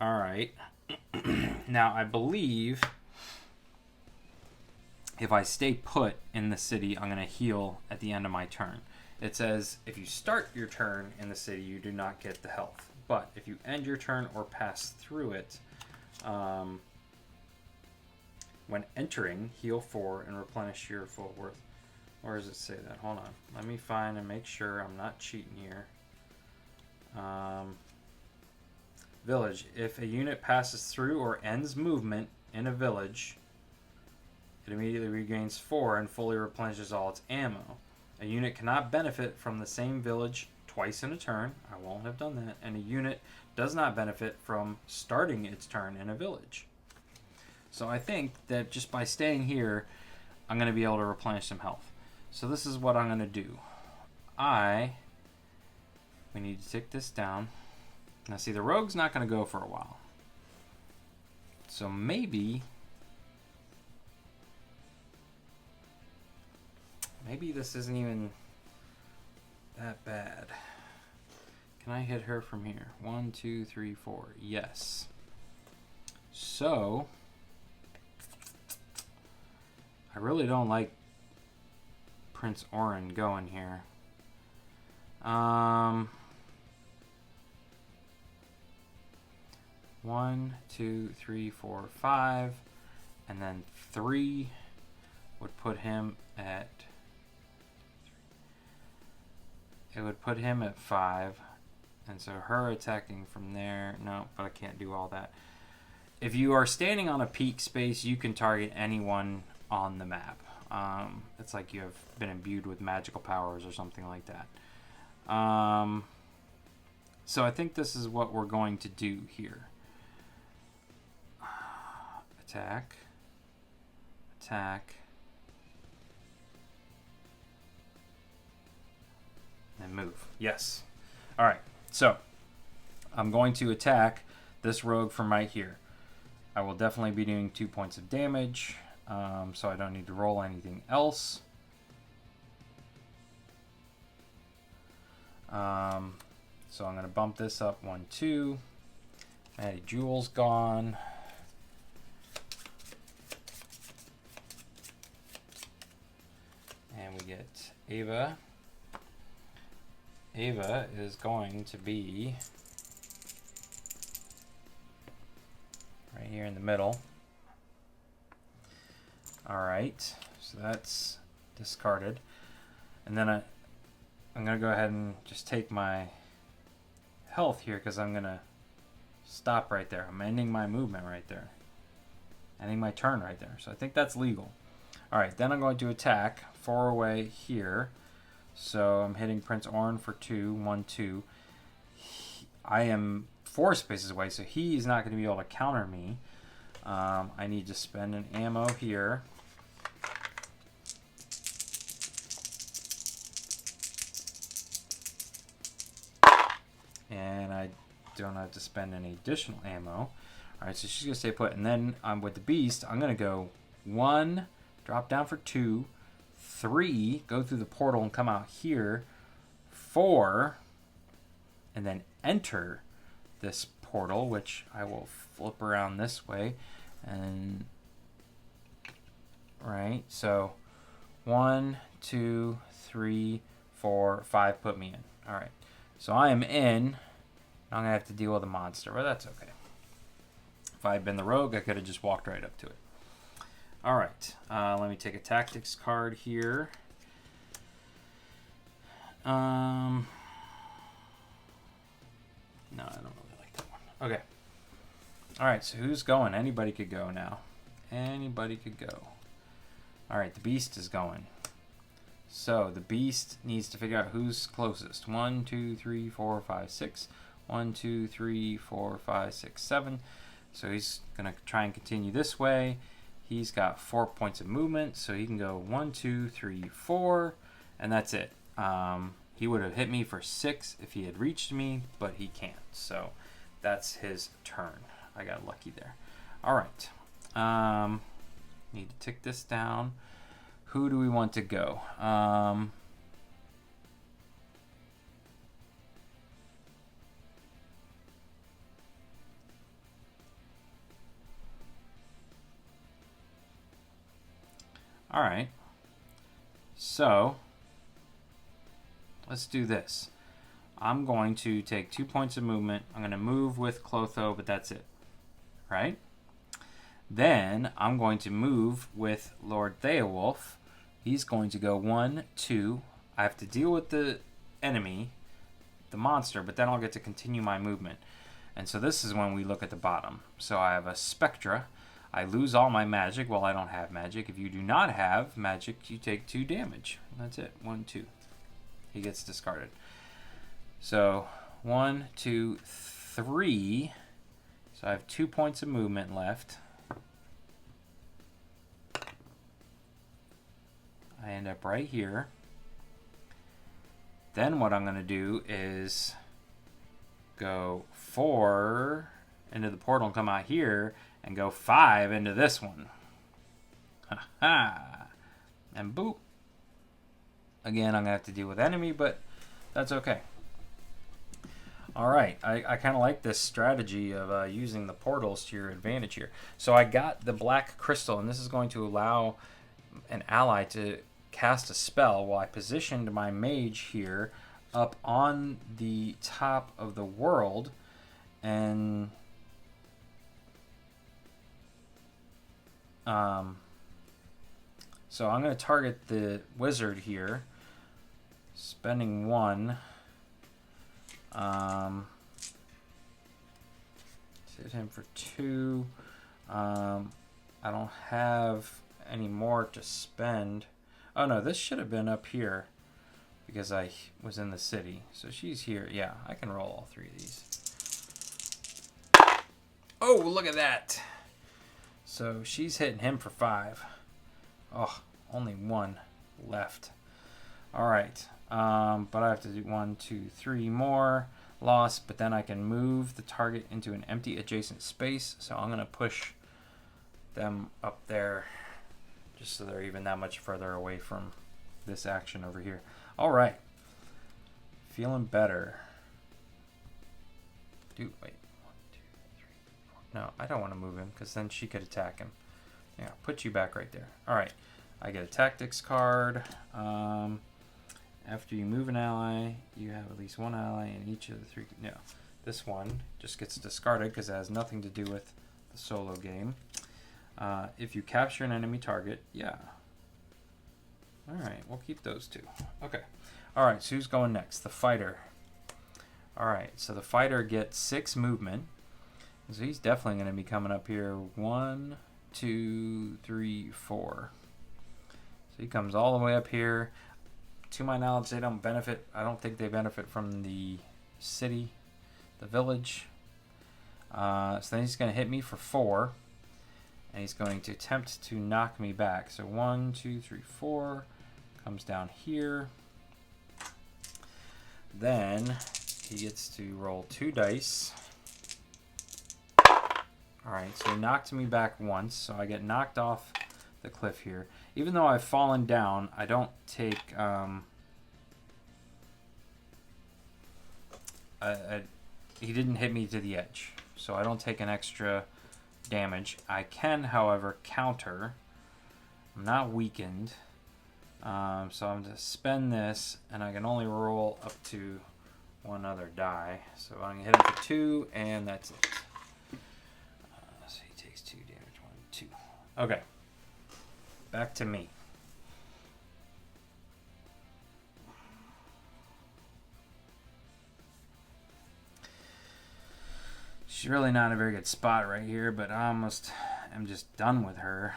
All right. Now, I believe if I stay put in the city, I'm going to heal at the end of my turn. It says if you start your turn in the city, you do not get the health. But if you end your turn or pass through it, when entering, heal 4 and replenish your full worth. Where does it say that? Hold on. Let me find and make sure I'm not cheating here. Village. If a unit passes through or ends movement in a village, it immediately regains 4 and fully replenishes all its ammo. A unit cannot benefit from the same village twice in a turn. I won't have done that. And a unit does not benefit from starting its turn in a village. So I think that just by staying here, I'm going to be able to replenish some health. So this is what I'm going to do. We need to tick this down. Now see, the rogue's not going to go for a while. So maybe this isn't even that bad. Can I hit her from here? 1, 2, 3, 4. Yes. So I I really don't like Prince Orin going here. 1, 2, 3, 4, 5, and then 3 would put him at. It would put him at 5, and so her attacking from there. No, but I can't do all that. If you are standing on a peak space, you can target anyone on the map. It's like you have been imbued with magical powers or something like that. So I think this is what we're going to do here. Attack. Attack. And move. Yes. Alright, so I'm going to attack this rogue from right here. I will definitely be doing 2 points of damage, so I don't need to roll anything else. So I'm going to bump this up 1, 2. Maddie Jewel's gone. And we get Ava. Ava is going to be right here in the middle. Alright, so that's discarded. And then I'm going to go ahead and just take my health here because I'm going to stop right there. I'm ending my movement right there. Ending my turn right there. So I think that's legal. Alright, then I'm going to attack 4 away here. So I'm hitting Prince Orin for 2, 1, 2. I am 4 spaces away, so he's not going to be able to counter me. I need to spend an ammo here. And I don't have to spend any additional ammo. Alright, so she's going to stay put. And then with the beast, I'm going to go 1, drop down for 2, 3, go through the portal and come out here, 4, and then enter this portal, which I will flip around this way, and right, so 1, 2, 3, 4, 5 put me in. Alright, so I am in. I'm gonna have to deal with a monster, but that's okay. If I had been the rogue, I could have just walked right up to it. Alright, let me take a tactics card here. No, I don't really like that one. Okay. Alright, so who's going? Anybody could go now. Anybody could go. Alright, the beast is going. So, the beast needs to figure out who's closest. 1, 2, 3, 4, 5, 6. 1, 2, 3, 4, 5, 6, 7. So he's going to try and continue this way. He's got 4 points of movement, so he can go 1, 2, 3, 4, and that's it. He would have hit me for 6 if he had reached me, but he can't. So that's his turn. I got lucky there. All right. Need to tick this down. Who do we want to go? All right, so let's do this. I'm going to take 2 points of movement. I'm going to move with Clotho, but that's it, right? Then I'm going to move with Lord Theowulf. He's going to go 1, 2. I have to deal with the enemy, the monster, but then I'll get to continue my movement. And so this is when we look at the bottom. So I have a Spectra. I lose all my magic. Well, I don't have magic. If you do not have magic, you take 2 damage. That's it. 1, 2. He gets discarded. So 1, 2, 3. So I have 2 points of movement left. I end up right here. Then what I'm going to do is go 4 into the portal and come out here and go 5 into this one. Ha ha! And boop. Again, I'm going to have to deal with enemy, but that's okay. Alright, I kind of like this strategy of using the portals to your advantage here. So I got the black crystal, and this is going to allow an ally to cast a spell while I positioned my mage here up on the top of the world, and so I'm going to target the wizard here, spending 1. Hit him for 2. I don't have any more to spend. Oh no, this should have been up here because I was in the city. So she's here. Yeah, I can roll all 3 of these. Oh, look at that. So she's hitting him for 5. Oh, only 1 left. All right. But I have to do 1, 2, 3 more. Lost, but then I can move the target into an empty adjacent space. So I'm going to push them up there just so they're even that much further away from this action over here. All right. Feeling better. Wait. 1, 2, 3, 4. No, I don't want to move him because then she could attack him. Yeah, put you back right there. All right. I get a tactics card. After you move an ally, you have at least 1 ally in each of the 3. No, this one just gets discarded because it has nothing to do with the solo game. If you capture an enemy target, yeah. All right, we'll keep those 2. Okay. All right, so who's going next? The fighter. All right, so the fighter gets 6 movement. So he's definitely going to be coming up here. 1, 2, 3, 4. So he comes all the way up here. To my knowledge, they don't benefit. I don't think they benefit from the city, the village. So then he's going to hit me for 4. And he's going to attempt to knock me back. So 1, 2, 3, 4. Comes down here. Then he gets to roll 2 dice. Alright, so he knocked me back once. So I get knocked off the cliff here. Even though I've fallen down, I don't take... he didn't hit me to the edge. So I don't take an extra damage. I can, however, counter. I'm not weakened. So I'm going to spend this, and I can only roll up to 1 other die. So I'm going to hit him for 2, and that's it. So he takes 2 damage. 1, 2. Okay. Back to me. She's really not in a very good spot right here, but I almost am just done with her.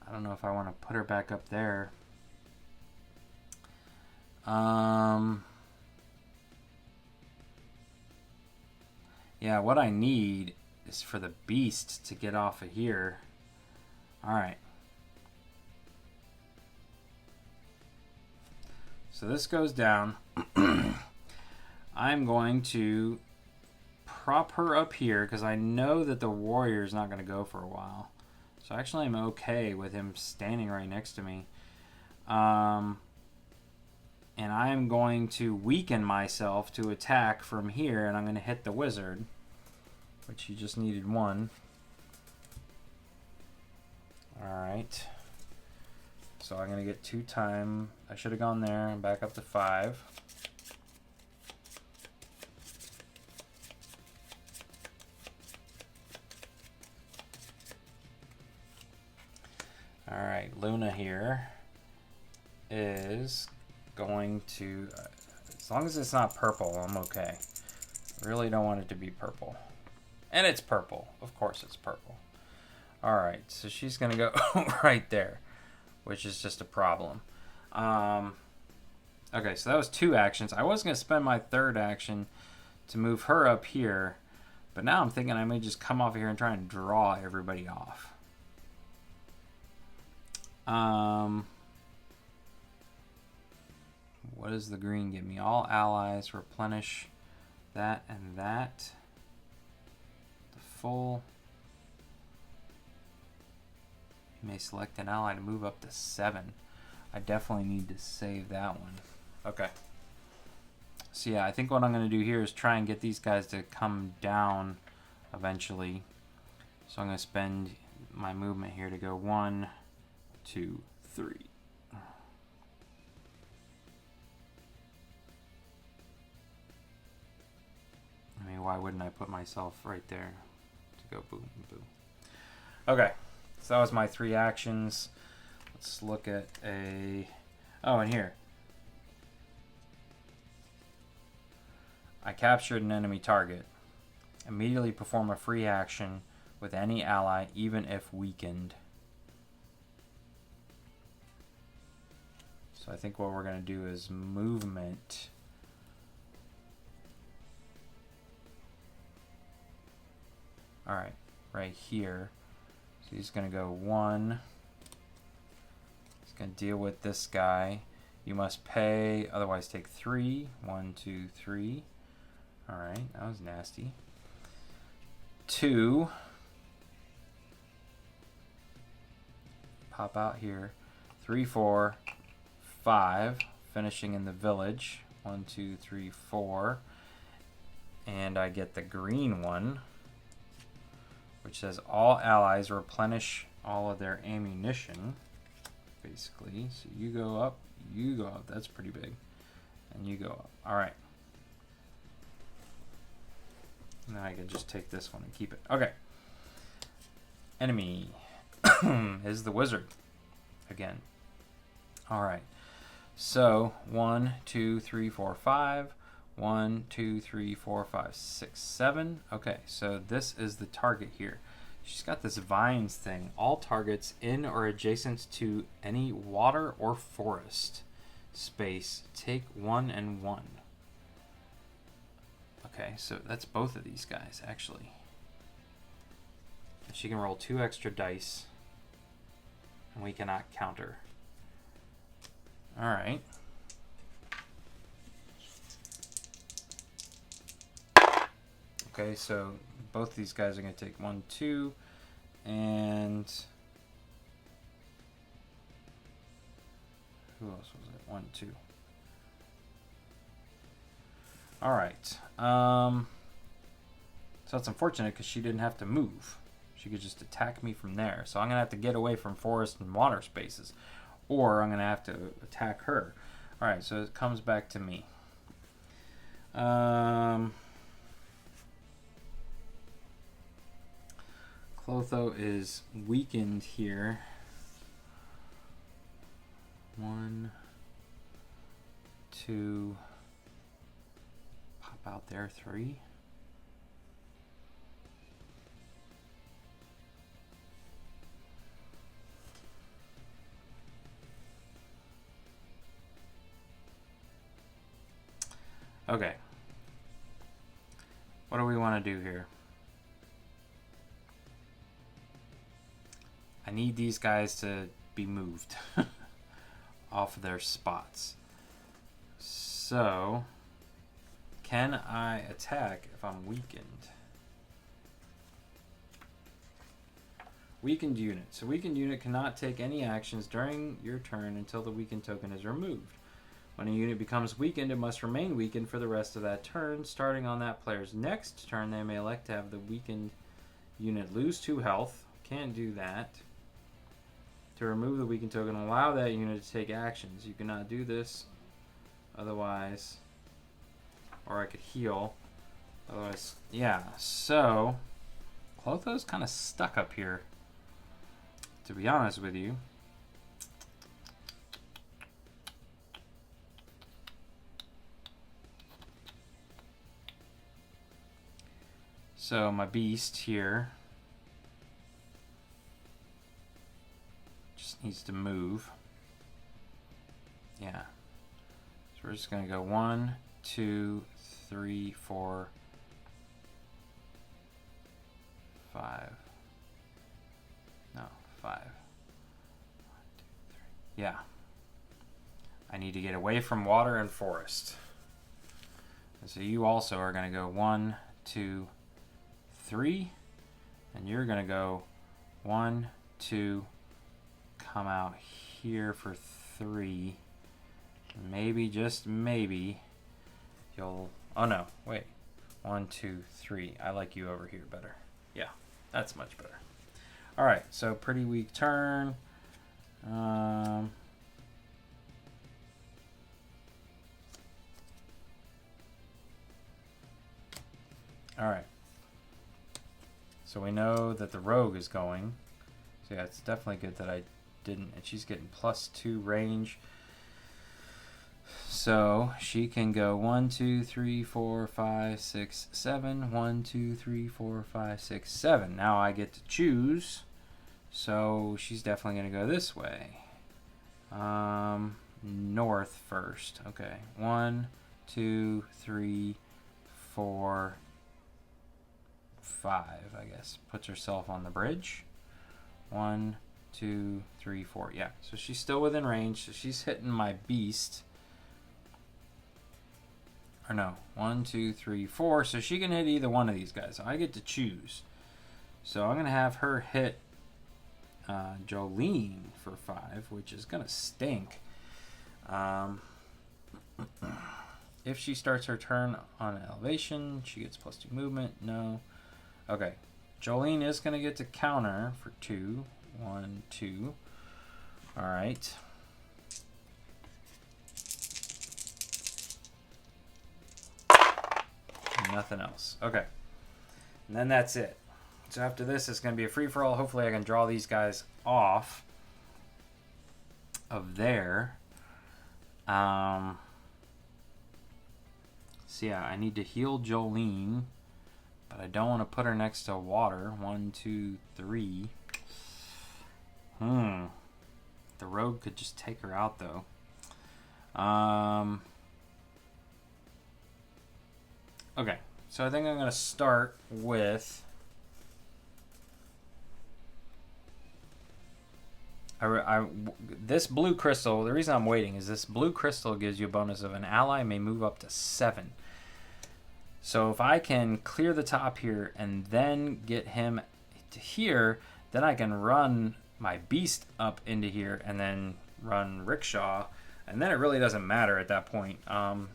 I don't know if I want to put her back up there. Yeah, what I need is for the beast to get off of here. Alright. So this goes down. I'm going to prop her up here because I know that the warrior is not going to go for a while. So actually I'm okay with him standing right next to me. And I am going to weaken myself to attack from here, and I'm going to hit the wizard, which he just needed 1. Alright. So I'm going to get 2 time. I should have gone there and back up to 5. Alright, Luna here is going to, as long as it's not purple, I'm okay. Really don't want it to be purple. And it's purple. Of course it's purple. Alright, so she's going to go right there, which is just a problem. Okay, so that was 2 actions. I was going to spend my 3rd action to move her up here, but now I'm thinking I may just come off here and try and draw everybody off. What does the green give me? All allies replenish that and that. The full. You may select an ally to move up to 7. I definitely need to save that one. Okay. So yeah, I think what I'm going to do here is try and get these guys to come down eventually. So I'm going to spend my movement here to go 1, 2, 3. I mean, why wouldn't I put myself right there to go boom, boom? Okay, so that was my 3 actions. Let's look at a... Oh, and here. I captured an enemy target. Immediately perform a free action with any ally, even if weakened. So I think what we're going to do is movement. Alright, right here. So he's going to go 1. He's going to deal with this guy. You must pay, otherwise take 3. 1, 2, 3. Alright, that was nasty. 2. Pop out here. 3, 4, 5. Finishing in the village. 1, 2, 3, 4. And I get the green one, which says all allies replenish all of their ammunition, basically. So you go up, that's pretty big. And you go up. Alright. Now I can just take this one and keep it. Okay. Enemy is the wizard again. Alright. So 1, 2, 3, 4, 5. 1, 2, 3, 4, 5, 6, 7. Okay, so this is the target here. She's got this vines thing. All targets in or adjacent to any water or forest space take 1 and 1. Okay, so that's both of these guys, actually. She can roll 2 extra dice, and we cannot counter. Alright. Okay, so both these guys are going to take 1, 2, and who else was it? 1, 2. All right. So it's unfortunate because she didn't have to move. She could just attack me from there. So I'm going to have to get away from forest and water spaces, or I'm going to have to attack her. All right, so it comes back to me. Clotho is weakened here. 1, 2, pop out there, 3. Okay. What do we want to do here? I need these guys to be moved off of their spots. So, can I attack if I'm weakened? Weakened unit. So weakened unit cannot take any actions during your turn until the weakened token is removed. When a unit becomes weakened, it must remain weakened for the rest of that turn. Starting on that player's next turn, they may elect to have the weakened unit lose 2 health. Can't do that. To remove the weakened token, allow that unit to take actions. You cannot do this. Otherwise, or I could heal. Otherwise, yeah. So, Clotho's kind of stuck up here, to be honest with you. So my beast here just needs to move. Yeah. So we're just going to go 1, 2, 3, 4, 5. No, 5. 1, 2, 3. Yeah. I need to get away from water and forest. And so you also are going to go 1, 2, 3, and you're going to go 1, 2, come out here for 3. Maybe, just maybe, you'll... Oh, no. Wait. 1, 2, 3. I like you over here better. Yeah, that's much better. All right, so pretty weak turn. All right. So we know that the rogue is going. So yeah, it's definitely good that I didn't. And she's getting +2 range. So she can go 1, 2, 3, 4, 5, 6, 7. 1, 2, 3, 4, 5, 6, 7. Now I get to choose. So she's definitely going to go this way. North first. Okay. 1, 2, 3, 4, 5. I guess puts herself on the bridge. 1, 2, 3, 4. Yeah. So she's still within range. So she's hitting my beast. Or no. 1, 2, 3, 4. So she can hit either one of these guys. So I get to choose. So I'm gonna have her hit Jolene for 5, which is gonna stink. If she starts her turn on an elevation, she gets +2 movement. No. Okay. Jolene is going to get to counter for 2. 1, 2. All right. Nothing else. Okay. And then that's it. So after this, it's going to be a free-for-all. Hopefully I can draw these guys off of there. So yeah, I need to heal Jolene, but I don't want to put her next to water. 1, 2, 3. The rogue could just take her out though. Okay, so I think I'm going to start with this blue crystal. The reason I'm waiting is this blue crystal gives you a bonus of an ally may move up to 7. So if I can clear the top here and then get him to here, then I can run my beast up into here and then run rickshaw, and then it really doesn't matter at that point. I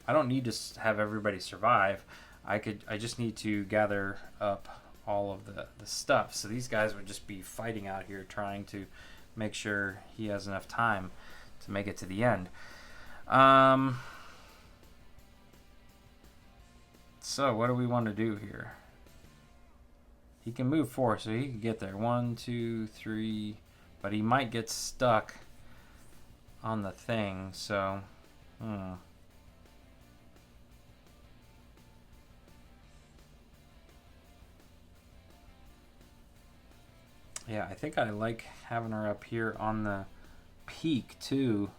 don't need to have everybody survive. I just need to gather up all of the stuff. So these guys would just be fighting out here trying to make sure he has enough time to make it to the end. So what do we want to do here? He can move 4, so he can get there. 1, 2, 3, but he might get stuck on the thing. So, yeah, I think I like having her up here on the peak too.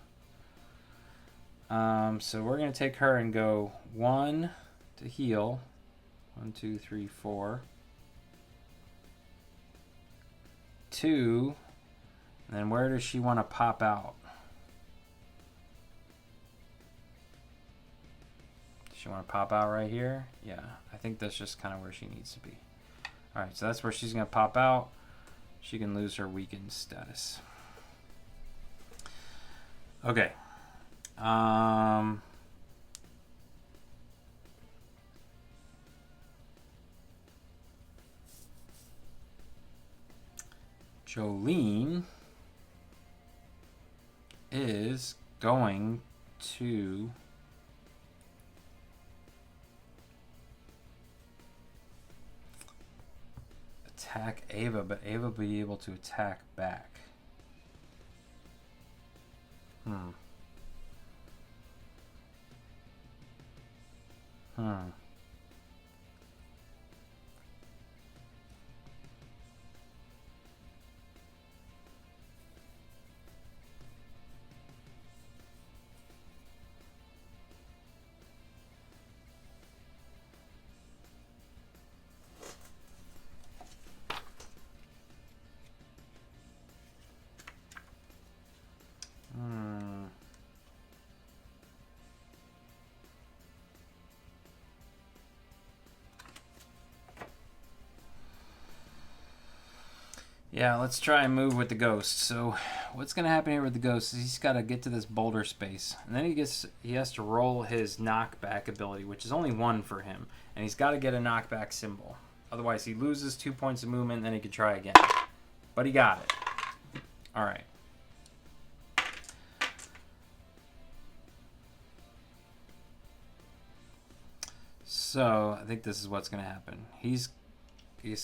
So we're gonna take her and go 1 to heal. 1, 2, 3, 4. 2. And then where does she want to pop out? Does she want to pop out right here? Yeah, I think that's just kind of where she needs to be. All right, so that's where she's going to pop out. She can lose her weakened status. Okay. Jolene is going to attack Ava, but Ava will be able to attack back. Yeah, let's try and move with the ghost. So what's going to happen here with the ghost is he's got to get to this boulder space. And then he has to roll his knockback ability, which is only 1 for him. And he's got to get a knockback symbol. Otherwise, he loses 2 points of movement, and then he can try again. But he got it. All right. So I think this is what's going to happen. He's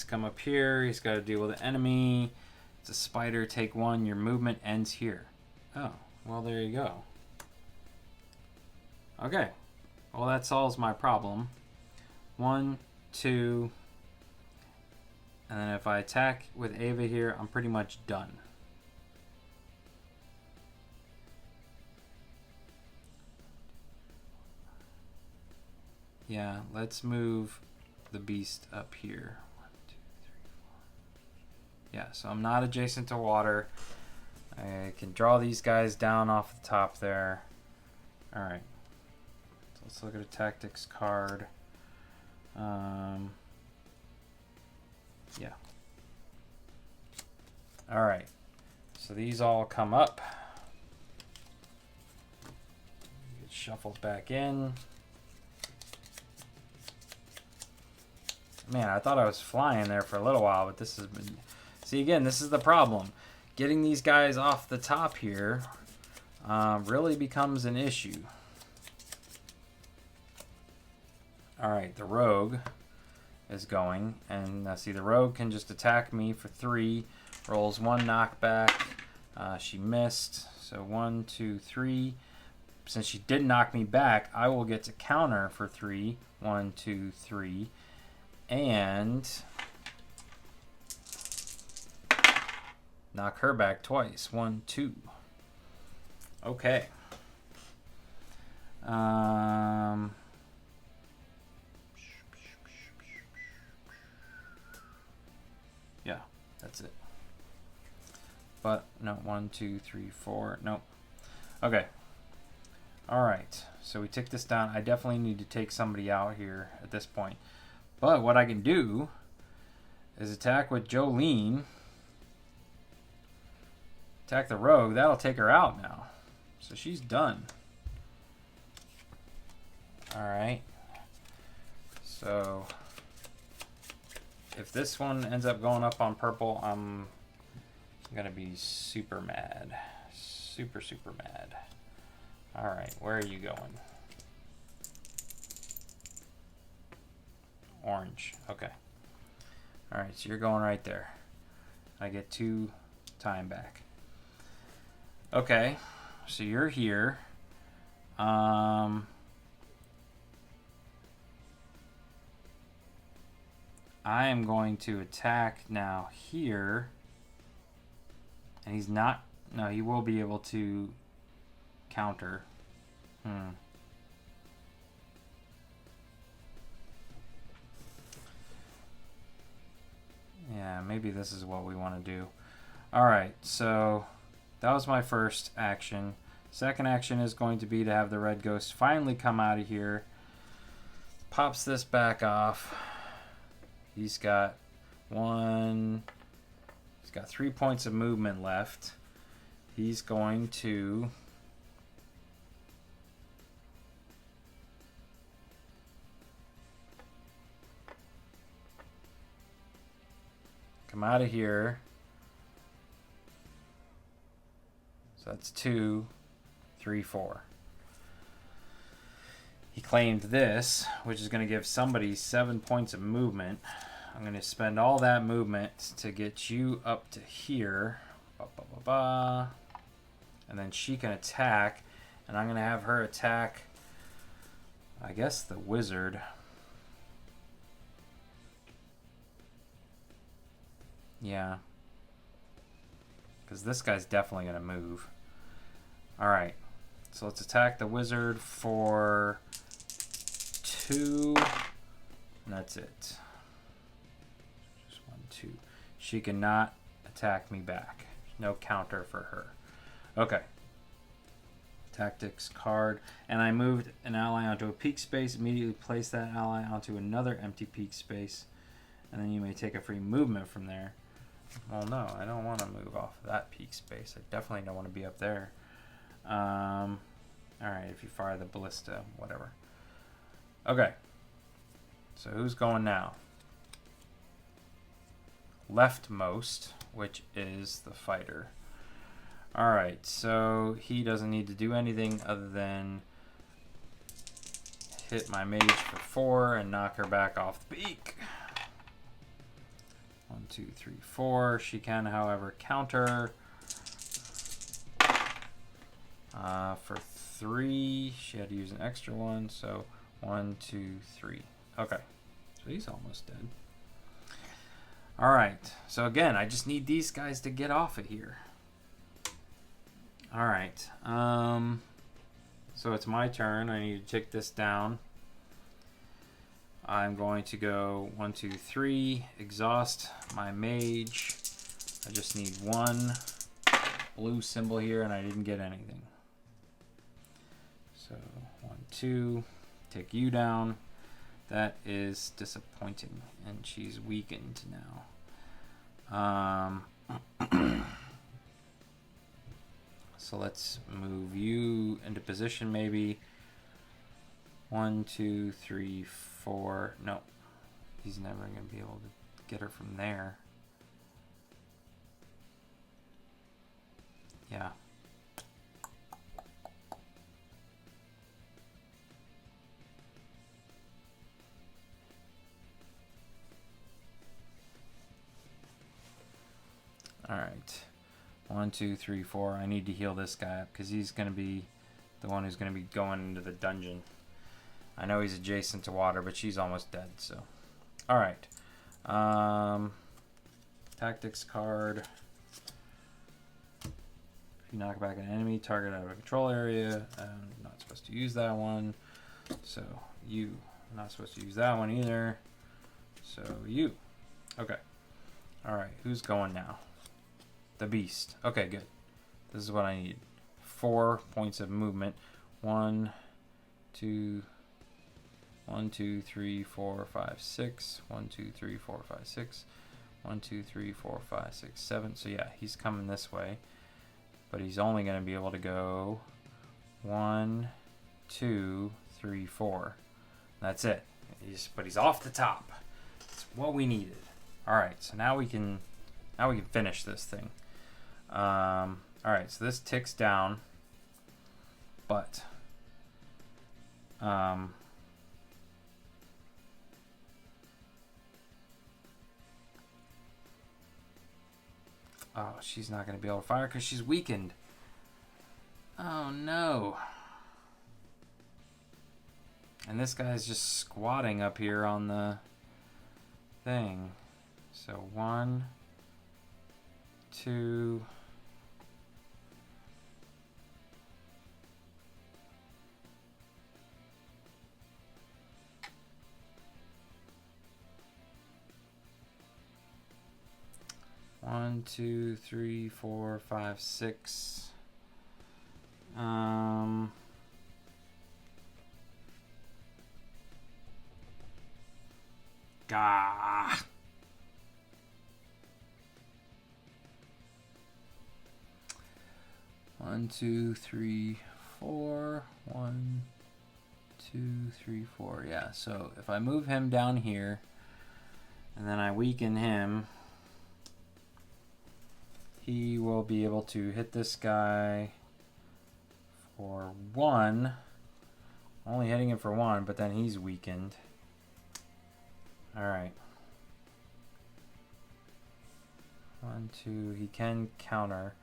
come up here. He's got to deal with an enemy. It's a spider. Take one. Your movement ends here. Oh, well, there you go. Okay. Well, that solves my problem. 1, 2. And then if I attack with Ava here, I'm pretty much done. Yeah, let's move the beast up here. 1, 2, 3, 4. Yeah, so I'm not adjacent to water. I can draw these guys down off the top there. All right. So let's look at a tactics card. Yeah. All right. So these all come up. Get shuffled back in. Man, I thought I was flying there for a little while, but this has been... See, again, this is the problem. Getting these guys off the top here really becomes an issue. All right, the rogue is going, and see, the rogue can just attack me for 3, rolls 1 knockback. She missed, so 1, 2, 3. Since she did knock me back, I will get to counter for 3. 1, 2, 3. And knock her back twice. 1, 2. Okay. Yeah, that's it. But no, 1, 2, 3, 4. Nope. Okay. All right. So we took this down. I definitely need to take somebody out here at this point. But what I can do is attack with Jolene. Attack the rogue. That'll take her out now. So she's done. Alright. So if this one ends up going up on purple, I'm going to be super mad. Super, super mad. Alright, where are you going? Orange. Okay. Alright, so you're going right there. I get 2 time back. Okay, so you're here. I am going to attack now here. And he's not... No, he will be able to counter. Yeah, maybe this is what we want to do. Alright, so that was my first action. Second action is going to be to have the red ghost finally come out of here. Pops this back off. He's got 3 points of movement left. He's going to come out of here. So that's 2, 3, 4. He claimed this, which is going to give somebody 7 points of movement. I'm going to spend all that movement to get you up to here. And then she can attack. And I'm going to have her attack, I guess, the wizard. Yeah. Because this guy's definitely going to move. Alright. So let's attack the wizard for 2. And that's it. Just 1, 2. She cannot attack me back. No counter for her. Okay. Tactics card. And I moved an ally onto a peak space. Immediately place that ally onto another empty peak space. And then you may take a free movement from there. Well, no, I don't want to move off of that peak space. I definitely don't want to be up there. Alright, if you fire the ballista, whatever. Okay. So who's going now? Leftmost, which is the fighter. Alright, so he doesn't need to do anything other than hit my mage for 4 and knock her back off the beak. 1, 2, 3, 4. She can, however, counter for 3. She had to use an extra one, so 1, 2, 3. Okay, so he's almost dead. All right, so again, I just need these guys to get off of here. All right, so it's my turn. I need to tick this down. I'm going to go 1, 2, 3, exhaust my mage. I just need 1 blue symbol here, and I didn't get anything. So 1, 2, take you down. That is disappointing, and she's weakened now. So let's move you into position maybe. 1, 2, 3, 4. No, he's never going to be able to get her from there. Yeah. All right. 1, 2, 3, 4. I need to heal this guy up because he's going to be the one who's going to be going into the dungeon. I know he's adjacent to water, but she's almost dead, so. All right. Tactics card. If you knock back an enemy, target out of a control area. I'm not supposed to use that one. So you. I'm not supposed to use that one either. So you. Okay. All right. Who's going now? The beast. Okay, good. This is what I need. 4 points of movement. 1, 2, 3, 4, 5, 6. 1, 2, 3, 4, 5, 6. 1, 2, 3, 4, 5, 6, 7. So yeah, he's coming this way. But he's only going to be able to go 1, 2, 3, 4. That's it. But he's off the top. That's what we needed. All right, so now we can finish this thing. All right, so this ticks down, but oh, she's not going to be able to fire because she's weakened. Oh no. And this guy's just squatting up here on the thing. So 1, 2. 1, 2, 3, 4, 5, 6. Gah. 1, 2, 3, 4. 1, 2, 3, 4. Yeah, so if I move him down here and then I weaken him, he will be able to hit this guy for 1. Only hitting him for 1, but then he's weakened. All right. 1, 2. He can counter.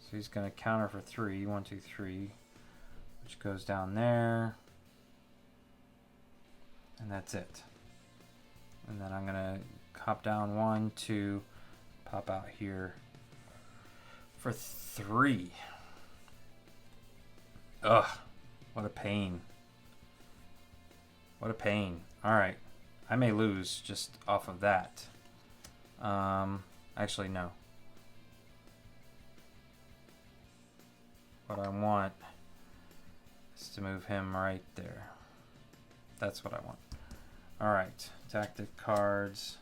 So he's going to counter for 3. 1, 2, 3. Which goes down there. And that's it. And then I'm going to hop down 1, 2. Pop out here for 3. Ugh. What a pain. What a pain. All right. I may lose just off of that. Actually, no. What I want is to move him right there. That's what I want. All right. Tactic cards.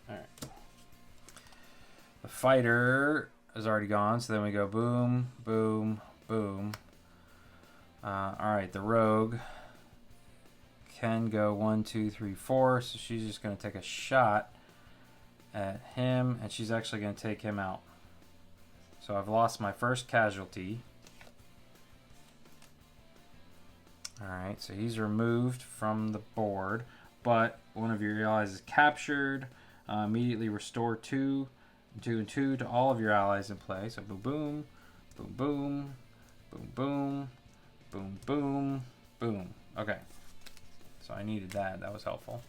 All right. The fighter is already gone, so then we go boom, boom, boom. All right, the rogue can go 1, 2, 3, 4. So she's just going to take a shot at him, and she's actually going to take him out. So I've lost my first casualty. Alright, so he's removed from the board, but one of your allies is captured. Immediately restore 2 and 2 to all of your allies in play. So boom, boom, boom, boom, boom, boom, boom, boom, boom. Okay, so I needed that. That was helpful.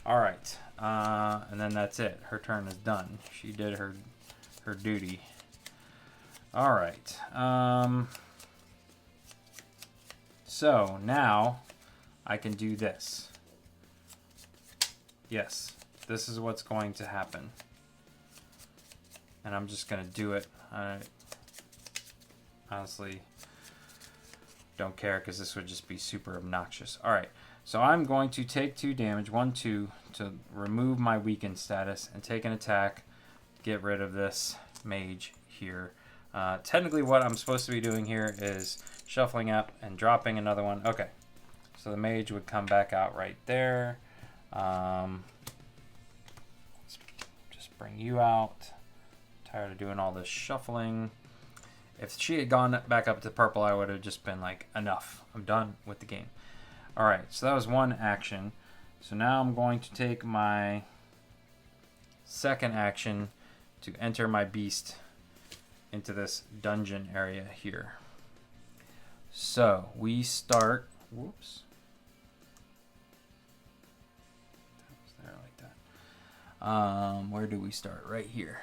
Alright, and then that's it. Her turn is done. She did her duty. Alright, so now I can do this. Yes, this is what's going to happen. And I'm just going to do it. I honestly don't care because this would just be super obnoxious. Alright, so I'm going to take 2 damage, 1, 2, to remove my weakened status and take an attack, get rid of this mage here. Technically what I'm supposed to be doing here is shuffling up and dropping another one. Okay, so the mage would come back out right there. Let's just bring you out. Tired of doing all this shuffling. If she had gone back up to purple, I would have just been like, enough. I'm done with the game. Alright, so that was one action. So now I'm going to take my second action to enter my beast into this dungeon area here. So we start, whoops. That was there like that. Where do we start? Right here.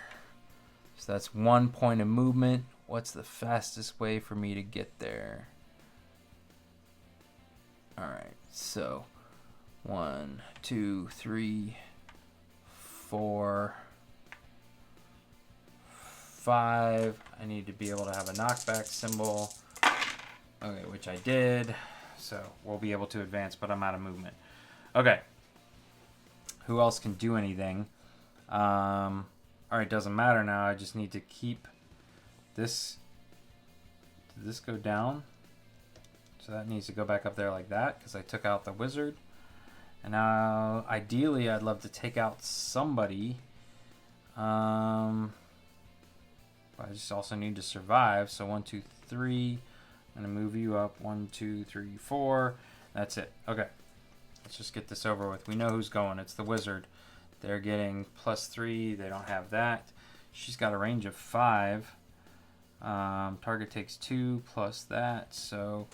So that's 1 point of movement. What's the fastest way for me to get there? Alright, so 1, 2, 3, 4, 5. I need to be able to have a knockback symbol. Okay, which I did. So we'll be able to advance, but I'm out of movement. Okay. Who else can do anything? Alright, doesn't matter now. I just need to keep this. Did this go down? So that needs to go back up there like that because I took out the wizard. And now, ideally, I'd love to take out somebody. I just also need to survive. So 1, 2, 3. I'm going to move you up. 1, 2, 3, 4. That's it. Okay. Let's just get this over with. We know who's going. It's the wizard. They're getting +3. They don't have that. She's got a range of 5. Target takes 2 plus that. So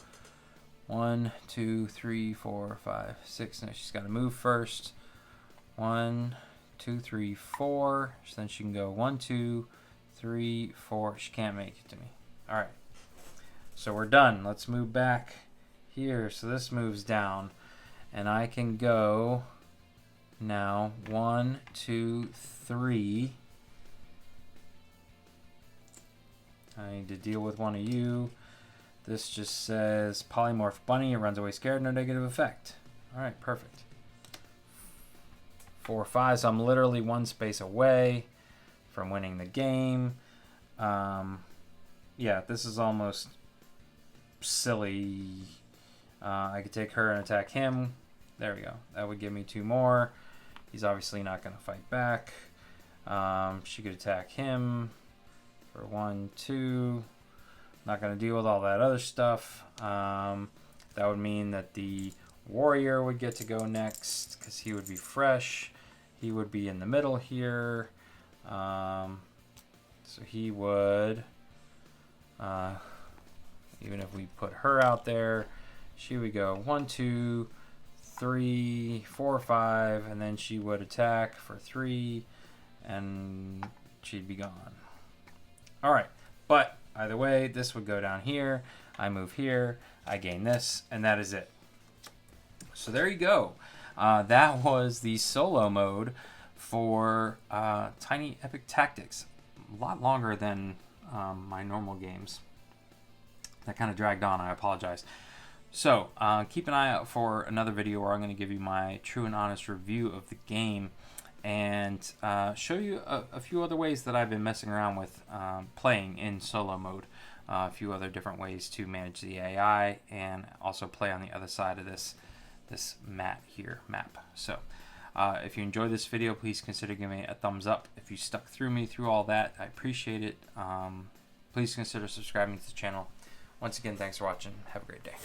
1, 2, 3, 4, 5, 6. No, she's got to move first. 1, 2, 3, 4. So then she can go 1, 2, 3, 4. She can't make it to me. All right. So we're done. Let's move back here. So this moves down. And I can go now 1, 2, 3. I need to deal with one of you. This just says polymorph bunny. It runs away scared. No negative effect. All right, perfect. 4, 5. So I'm literally 1 space away from winning the game. Yeah, this is almost silly. I could take her and attack him. There we go. That would give me 2 more. He's obviously not going to fight back. She could attack him for 1, 2. Not going to deal with all that other stuff. That would mean that the warrior would get to go next because he would be fresh. He would be in the middle here. So he would, even if we put her out there, she would go 1, 2, 3, 4, 5, and then she would attack for 3, and she'd be gone. All right, but either way, this would go down here. I move here. I gain this, and that is it. So there you go. That was the solo mode for Tiny Epic Tactics. A lot longer than my normal games. That kind of dragged on. I apologize. So keep an eye out for another video where I'm going to give you my true and honest review of the game and show you a few other ways that I've been messing around with playing in solo mode. A few other different ways to manage the AI and also play on the other side of this map. So If you enjoyed this video, please consider giving it a thumbs up. If you stuck through me through all that, I appreciate it. Please consider subscribing to the channel. Once again, thanks for watching. Have a great day.